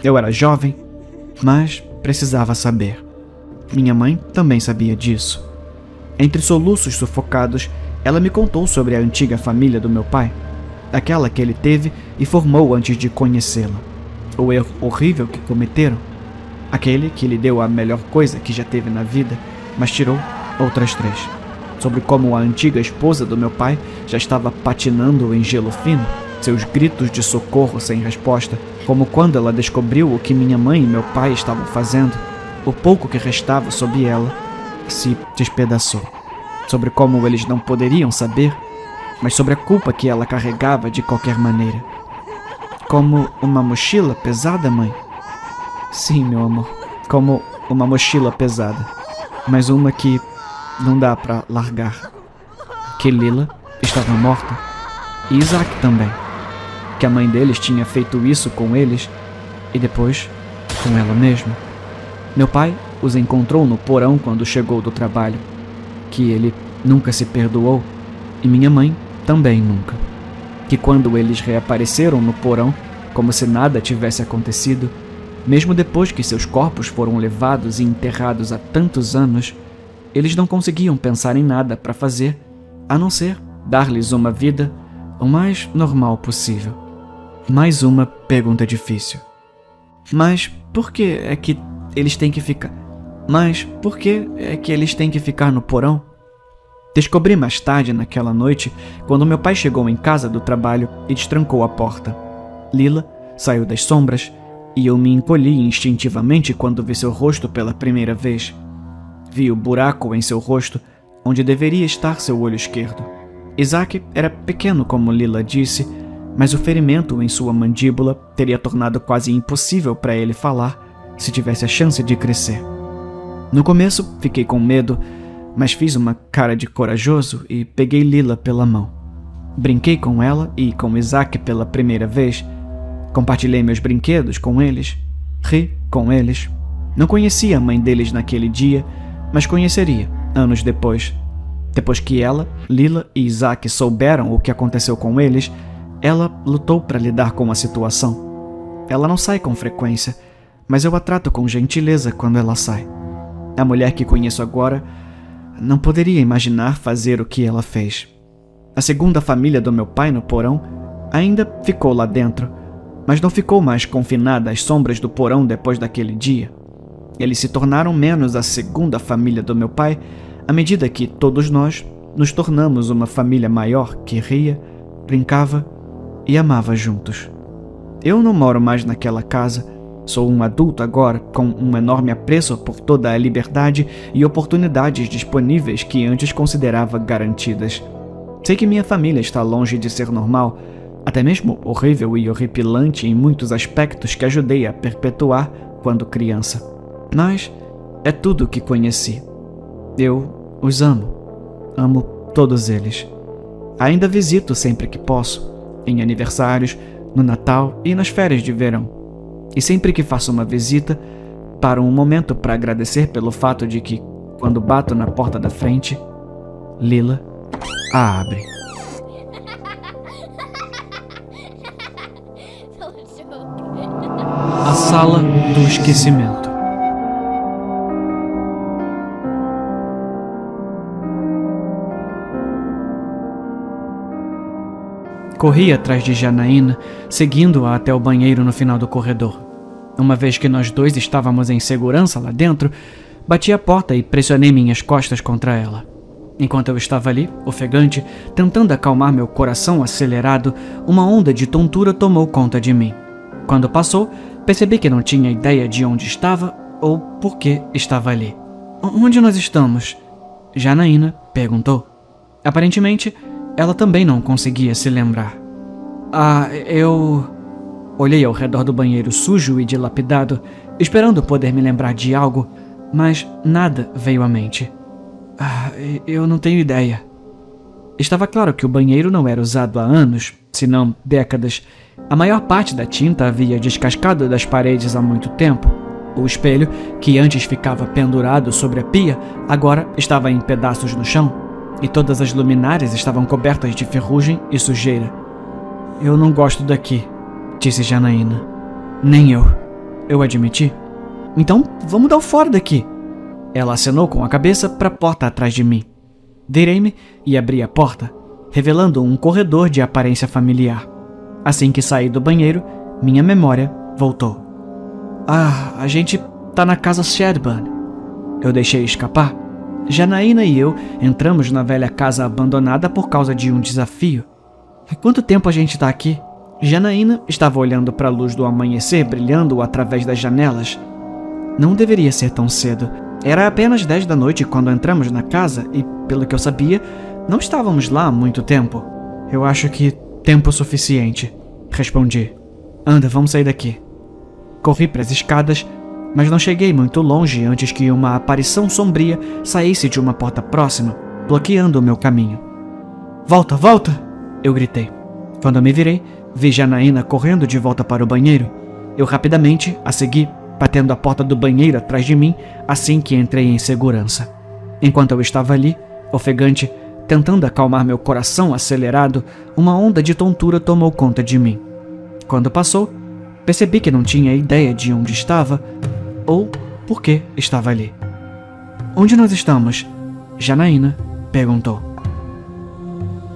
S1: Eu era jovem, mas precisava saber. Minha mãe também sabia disso. Entre soluços sufocados, ela me contou sobre a antiga família do meu pai, aquela que ele teve e formou antes de conhecê-la. O erro horrível que cometeram, aquele que lhe deu a melhor coisa que já teve na vida, mas tirou outras 3. Sobre como a antiga esposa do meu pai já estava patinando em gelo fino, seus gritos de socorro sem resposta, como quando ela descobriu o que minha mãe e meu pai estavam fazendo, o pouco que restava sob ela se despedaçou. Sobre como eles não poderiam saber, mas sobre a culpa que ela carregava de qualquer maneira. Como uma mochila pesada, mãe? Sim, meu amor, como uma mochila pesada, mas uma que não dá pra largar. Que Lila estava morta, e Isaac também. Que a mãe deles tinha feito isso com eles, e depois com ela mesma. Meu pai os encontrou no porão quando chegou do trabalho, que ele nunca se perdoou, e minha mãe também nunca. Que quando eles reapareceram no porão, como se nada tivesse acontecido, mesmo depois que seus corpos foram levados e enterrados há tantos anos, eles não conseguiam pensar em nada para fazer, a não ser dar-lhes uma vida o mais normal possível. Mais uma pergunta difícil. Mas por que é que eles têm que ficar? Mas por que é que eles têm que ficar no porão? Descobri mais tarde naquela noite, quando meu pai chegou em casa do trabalho e destrancou a porta. Lila saiu das sombras e eu me encolhi instintivamente quando vi seu rosto pela primeira vez. Vi o buraco em seu rosto, onde deveria estar seu olho esquerdo. Isaac era pequeno, como Lila disse, mas o ferimento em sua mandíbula teria tornado quase impossível para ele falar se tivesse a chance de crescer. No começo, fiquei com medo, mas fiz uma cara de corajoso e peguei Lila pela mão. Brinquei com ela e com Isaac pela primeira vez. Compartilhei meus brinquedos com eles. Ri com eles. Não conhecia a mãe deles naquele dia, mas conheceria anos depois. Depois que ela, Lila e Isaac souberam o que aconteceu com eles, ela lutou para lidar com a situação. Ela não sai com frequência, mas eu a trato com gentileza quando ela sai. A mulher que conheço agora não poderia imaginar fazer o que ela fez. A segunda família do meu pai no porão ainda ficou lá dentro, mas não ficou mais confinada às sombras do porão depois daquele dia. Eles se tornaram menos a segunda família do meu pai à medida que todos nós nos tornamos uma família maior que ria, brincava e amava juntos. Eu não moro mais naquela casa. Sou um adulto agora, com um enorme apreço por toda a liberdade e oportunidades disponíveis que antes considerava garantidas. Sei que minha família está longe de ser normal, até mesmo horrível e horripilante em muitos aspectos que ajudei a perpetuar quando criança. Mas é tudo o que conheci. Eu os amo. Amo todos eles. Ainda visito sempre que posso, em aniversários, no Natal e nas férias de verão. E sempre que faço uma visita, paro um momento para agradecer pelo fato de que, quando bato na porta da frente, Lila a abre. A Sala do Esquecimento. Corri atrás de Janaína, seguindo-a até o banheiro no final do corredor. Uma vez que nós dois estávamos em segurança lá dentro, bati a porta e pressionei minhas costas contra ela. Enquanto eu estava ali, ofegante, tentando acalmar meu coração acelerado, uma onda de tontura tomou conta de mim. Quando passou, percebi que não tinha ideia de onde estava ou por que estava ali. Onde nós estamos? Janaína perguntou. Aparentemente, ela também não conseguia se lembrar. Eu... Olhei ao redor do banheiro sujo e dilapidado, esperando poder me lembrar de algo, mas nada veio à mente. Eu não tenho ideia. Estava claro que o banheiro não era usado há anos, se não décadas. A maior parte da tinta havia descascado das paredes há muito tempo. O espelho, que antes ficava pendurado sobre a pia, agora estava em pedaços no chão. E todas as luminárias estavam cobertas de ferrugem e sujeira. Eu não gosto daqui, disse Janaína. Nem eu admiti. Então, vamos dar o fora daqui. Ela acenou com a cabeça para a porta atrás de mim. Virei-me e abri a porta, revelando um corredor de aparência familiar. Assim que saí do banheiro, minha memória voltou. A gente tá na casa Shadburn. Eu deixei escapar. Janaína e eu entramos na velha casa abandonada por causa de um desafio. Há quanto tempo a gente tá aqui? Janaína estava olhando para a luz do amanhecer brilhando através das janelas. Não deveria ser tão cedo. Era apenas 10 da noite quando entramos na casa e, pelo que eu sabia, não estávamos lá há muito tempo. Eu acho que tempo suficiente, respondi. Anda, vamos sair daqui. Corri para as escadas, mas não cheguei muito longe antes que uma aparição sombria saísse de uma porta próxima, bloqueando o meu caminho. Volta, volta! Eu gritei. Quando eu me virei, vi Janaína correndo de volta para o banheiro. Eu rapidamente a segui, batendo a porta do banheiro atrás de mim assim que entrei em segurança. Enquanto eu estava ali, ofegante, tentando acalmar meu coração acelerado, uma onda de tontura tomou conta de mim. Quando passou, percebi que não tinha ideia de onde estava ou por que estava ali. Onde nós estamos? Janaína perguntou.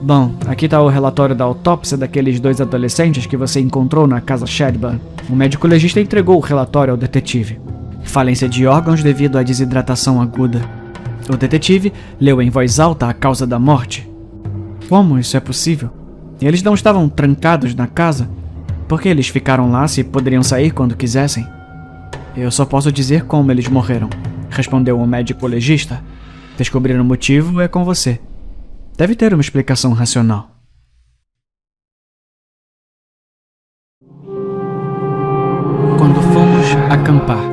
S1: Bom, aqui está o relatório da autópsia daqueles 2 adolescentes que você encontrou na casa Shadburn. O médico legista entregou o relatório ao detetive. Falência de órgãos devido à desidratação aguda. O detetive leu em voz alta a causa da morte. Como isso é possível? Eles não estavam trancados na casa? Por que eles ficaram lá se poderiam sair quando quisessem? Eu só posso dizer como eles morreram, respondeu o médico legista. Descobrir o motivo é com você. Deve ter uma explicação racional. Quando fomos acampar.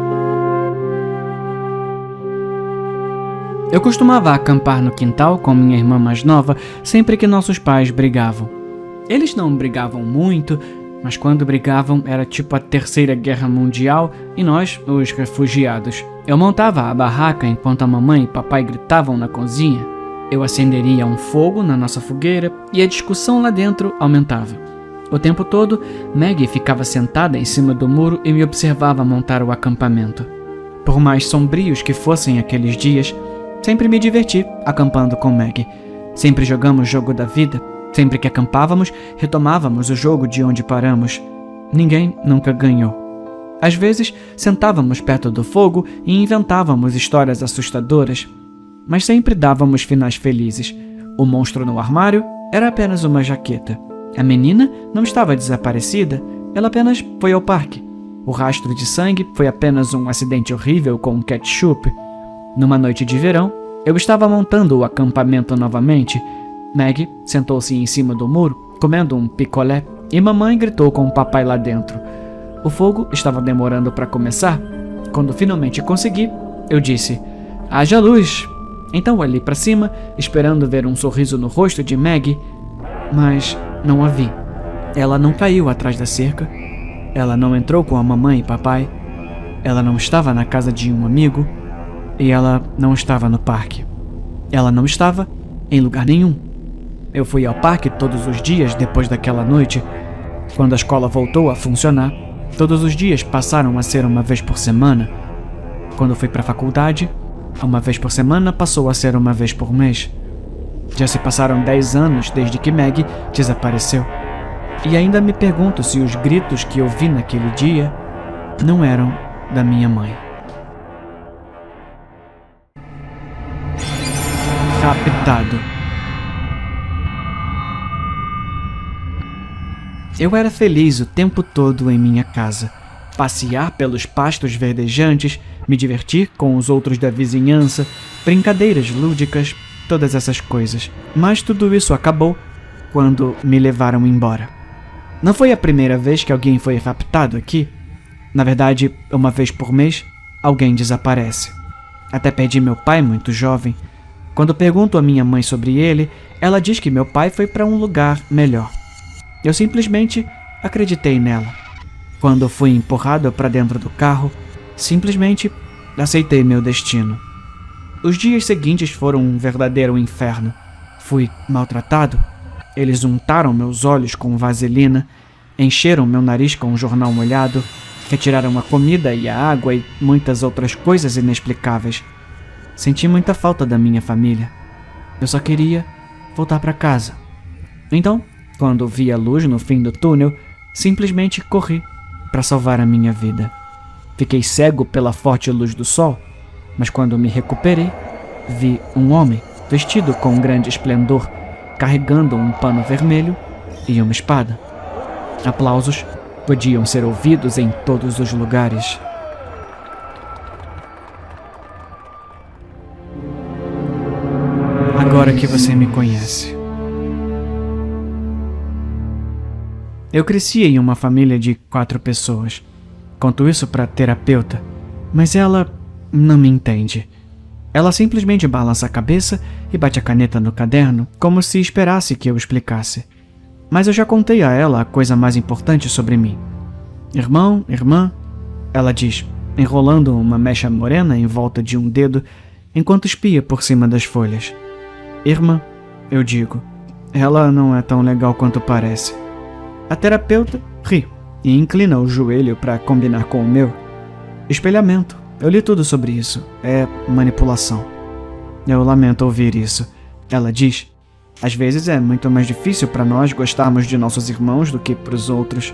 S1: Eu costumava acampar no quintal com minha irmã mais nova sempre que nossos pais brigavam. Eles não brigavam muito, mas quando brigavam era tipo a Terceira Guerra Mundial e nós, os refugiados. Eu montava a barraca enquanto a mamãe e papai gritavam na cozinha. Eu acenderia um fogo na nossa fogueira e a discussão lá dentro aumentava. O tempo todo, Maggie ficava sentada em cima do muro e me observava montar o acampamento. Por mais sombrios que fossem aqueles dias, sempre me diverti acampando com Maggie. Sempre jogamos jogo da vida. Sempre que acampávamos, retomávamos o jogo de onde paramos. Ninguém nunca ganhou. Às vezes, sentávamos perto do fogo e inventávamos histórias assustadoras. Mas sempre dávamos finais felizes. O monstro no armário era apenas uma jaqueta. A menina não estava desaparecida, ela apenas foi ao parque. O rastro de sangue foi apenas um acidente horrível com ketchup. Numa noite de verão, eu estava montando o acampamento novamente. Maggie sentou-se em cima do muro, comendo um picolé, e mamãe gritou com o papai lá dentro. O fogo estava demorando para começar. Quando finalmente consegui, eu disse: haja luz! Então olhei para cima, esperando ver um sorriso no rosto de Maggie, mas não a vi. Ela não caiu atrás da cerca, ela não entrou com a mamãe e papai, ela não estava na casa de um amigo e ela não estava no parque. Ela não estava em lugar nenhum. Eu fui ao parque todos os dias depois daquela noite. Quando a escola voltou a funcionar, todos os dias passaram a ser uma vez por semana. Quando fui para a faculdade, uma vez por semana passou a ser uma vez por mês. Já se passaram 10 anos desde que Maggie desapareceu. E ainda me pergunto se os gritos que ouvi naquele dia não eram da minha mãe. Raptado. Eu era feliz o tempo todo em minha casa. Passear pelos pastos verdejantes, me divertir com os outros da vizinhança, brincadeiras lúdicas, todas essas coisas. Mas tudo isso acabou quando me levaram embora. Não foi a primeira vez que alguém foi raptado aqui. Na verdade, uma vez por mês, alguém desaparece. Até perdi meu pai muito jovem. Quando pergunto à minha mãe sobre ele, ela diz que meu pai foi para um lugar melhor. Eu simplesmente acreditei nela. Quando fui empurrado para dentro do carro, simplesmente aceitei meu destino. Os dias seguintes foram um verdadeiro inferno. Fui maltratado. Eles untaram meus olhos com vaselina, encheram meu nariz com um jornal molhado, retiraram a comida e a água e muitas outras coisas inexplicáveis. Senti muita falta da minha família. Eu só queria voltar para casa. Então, quando vi a luz no fim do túnel, simplesmente corri para salvar a minha vida. Fiquei cego pela forte luz do sol, mas quando me recuperei, vi um homem vestido com grande esplendor, carregando um pano vermelho e uma espada. Aplausos podiam ser ouvidos em todos os lugares. Agora que você me conhece. Eu cresci em uma família de 4 pessoas. Conto isso para a terapeuta, mas ela não me entende. Ela simplesmente balança a cabeça e bate a caneta no caderno, como se esperasse que eu explicasse. Mas eu já contei a ela a coisa mais importante sobre mim. Irmão, irmã, ela diz, enrolando uma mecha morena em volta de um dedo, enquanto espia por cima das folhas. Irmã, eu digo, ela não é tão legal quanto parece. A terapeuta ri e inclina o joelho para combinar com o meu. Espelhamento. Eu li tudo sobre isso. É manipulação. Eu lamento ouvir isso. Ela diz, às vezes é muito mais difícil para nós gostarmos de nossos irmãos do que para os outros.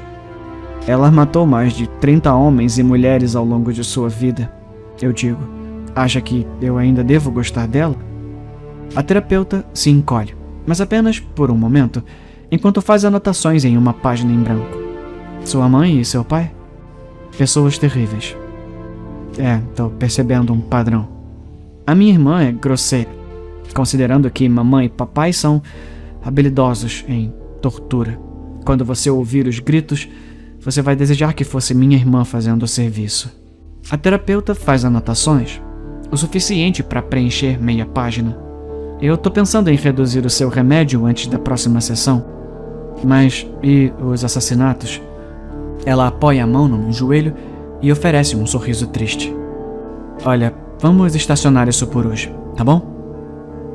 S1: Ela matou mais de 30 homens e mulheres ao longo de sua vida. Eu digo, acha que eu ainda devo gostar dela? A terapeuta se encolhe, mas apenas por um momento, enquanto faz anotações em uma página em branco. Sua mãe e seu pai? Pessoas terríveis. Tô percebendo um padrão. A minha irmã é grosseira, considerando que mamãe e papai são habilidosos em tortura. Quando você ouvir os gritos, você vai desejar que fosse minha irmã fazendo o serviço. A terapeuta faz anotações, o suficiente para preencher meia página. Eu tô pensando em reduzir o seu remédio antes da próxima sessão. Mas, e os assassinatos? Ela apoia a mão no meu joelho e oferece um sorriso triste. Olha, vamos estacionar isso por hoje, tá bom?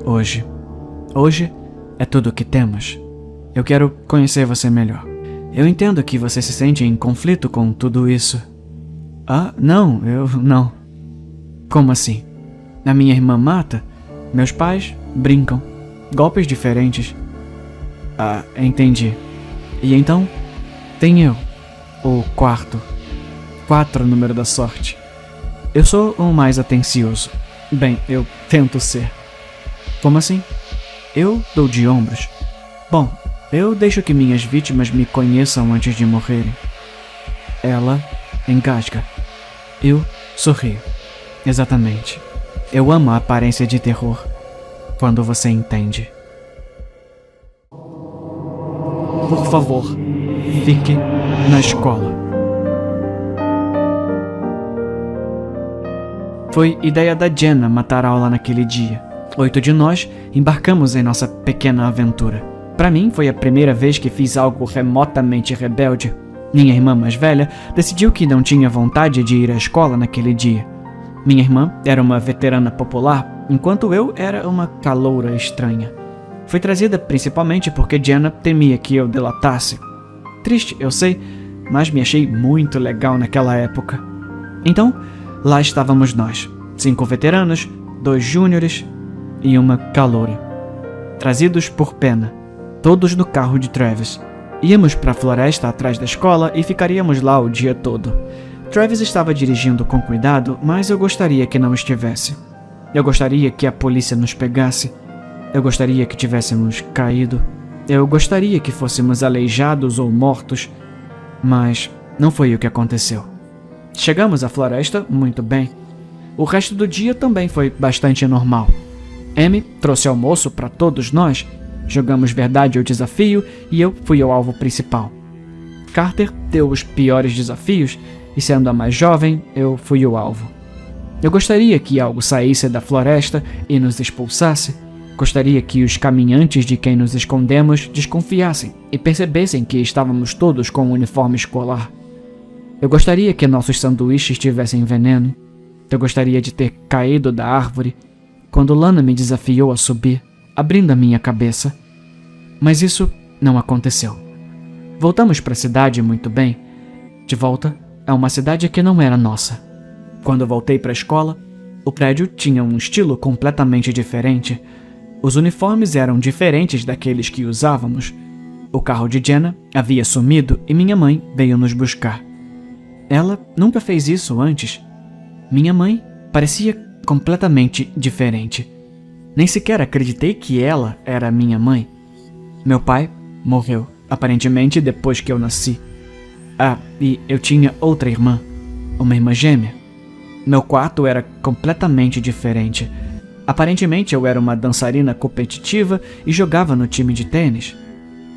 S1: Hoje. Hoje é tudo o que temos. Eu quero conhecer você melhor. Eu entendo que você se sente em conflito com tudo isso. Não, eu não. Como assim? A minha irmã mata? Meus pais brincam. Golpes diferentes. Entendi. E então, tem eu. O quarto. 4 número da sorte. Eu sou o mais atencioso. Bem, eu tento ser. Como assim? Eu dou de ombros. Bom, eu deixo que minhas vítimas me conheçam antes de morrerem. Ela engasga. Eu sorrio. Exatamente. Eu amo a aparência de terror. Quando você entende. Por favor, fique na escola. Foi ideia da Jenna matar a aula naquele dia. 8 de nós embarcamos em nossa pequena aventura. Para mim, foi a primeira vez que fiz algo remotamente rebelde. Minha irmã mais velha decidiu que não tinha vontade de ir à escola naquele dia. Minha irmã era uma veterana popular, enquanto eu era uma caloura estranha. Foi trazida principalmente porque Jenna temia que eu delatasse. Triste, eu sei, mas me achei muito legal naquela época. Então, lá estávamos nós, 5 veteranos, 2 júniores e uma caloura. Trazidos por pena, todos no carro de Travis. Íamos para a floresta atrás da escola e ficaríamos lá o dia todo. Travis estava dirigindo com cuidado, mas eu gostaria que não estivesse. Eu gostaria que a polícia nos pegasse. Eu gostaria que tivéssemos caído. Eu gostaria que fôssemos aleijados ou mortos. Mas não foi o que aconteceu. Chegamos à floresta muito bem. O resto do dia também foi bastante normal. Amy trouxe almoço para todos nós. Jogamos verdade ou desafio e eu fui o alvo principal. Carter deu os piores desafios e, sendo a mais jovem, eu fui o alvo. Eu gostaria que algo saísse da floresta e nos expulsasse. Gostaria que os caminhantes de quem nos escondemos desconfiassem e percebessem que estávamos todos com um uniforme escolar. Eu gostaria que nossos sanduíches tivessem veneno. Eu gostaria de ter caído da árvore quando Lana me desafiou a subir, abrindo a minha cabeça. Mas isso não aconteceu. Voltamos para a cidade muito bem. De volta a uma cidade que não era nossa. Quando voltei para a escola, o prédio tinha um estilo completamente diferente. Os uniformes eram diferentes daqueles que usávamos. O carro de Jenna havia sumido e minha mãe veio nos buscar. Ela nunca fez isso antes. Minha mãe parecia completamente diferente. Nem sequer acreditei que ela era minha mãe. Meu pai morreu, aparentemente depois que eu nasci. Ah, e eu tinha outra irmã, uma irmã gêmea. Meu quarto era completamente diferente. Aparentemente eu era uma dançarina competitiva e jogava no time de tênis.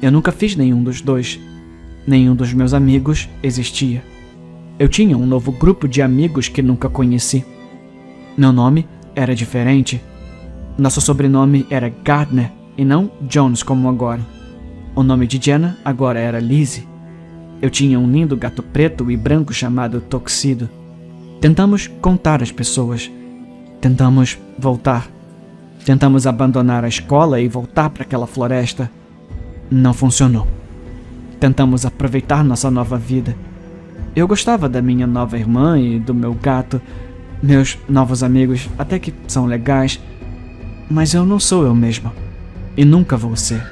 S1: Eu nunca fiz nenhum dos dois. Nenhum dos meus amigos existia. Eu tinha um novo grupo de amigos que nunca conheci. Meu nome era diferente. Nosso sobrenome era Gardner e não Jones como agora. O nome de Jenna agora era Lizzie. Eu tinha um lindo gato preto e branco chamado Tuxedo. Tentamos contar às pessoas. Tentamos voltar. Tentamos abandonar a escola e voltar para aquela floresta. Não funcionou. Tentamos aproveitar nossa nova vida. Eu gostava da minha nova irmã e do meu gato. Meus novos amigos até que são legais, mas eu não sou eu mesmo. E nunca vou ser.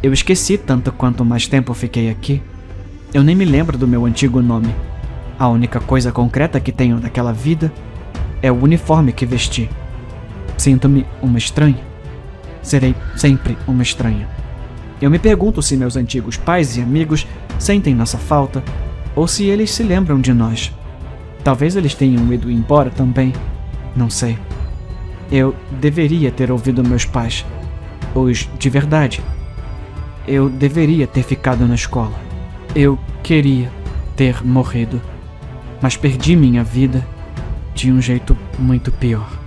S1: Eu esqueci tanto quanto mais tempo fiquei aqui. Eu nem me lembro do meu antigo nome. A única coisa concreta que tenho daquela vida é o uniforme que vesti. Sinto-me uma estranha. Serei sempre uma estranha. Eu me pergunto se meus antigos pais e amigos sentem nossa falta ou se eles se lembram de nós. Talvez eles tenham ido embora também. Não sei. Eu deveria ter ouvido meus pais. Os de verdade. Eu deveria ter ficado na escola. Eu queria ter morrido. Mas perdi minha vida de um jeito muito pior.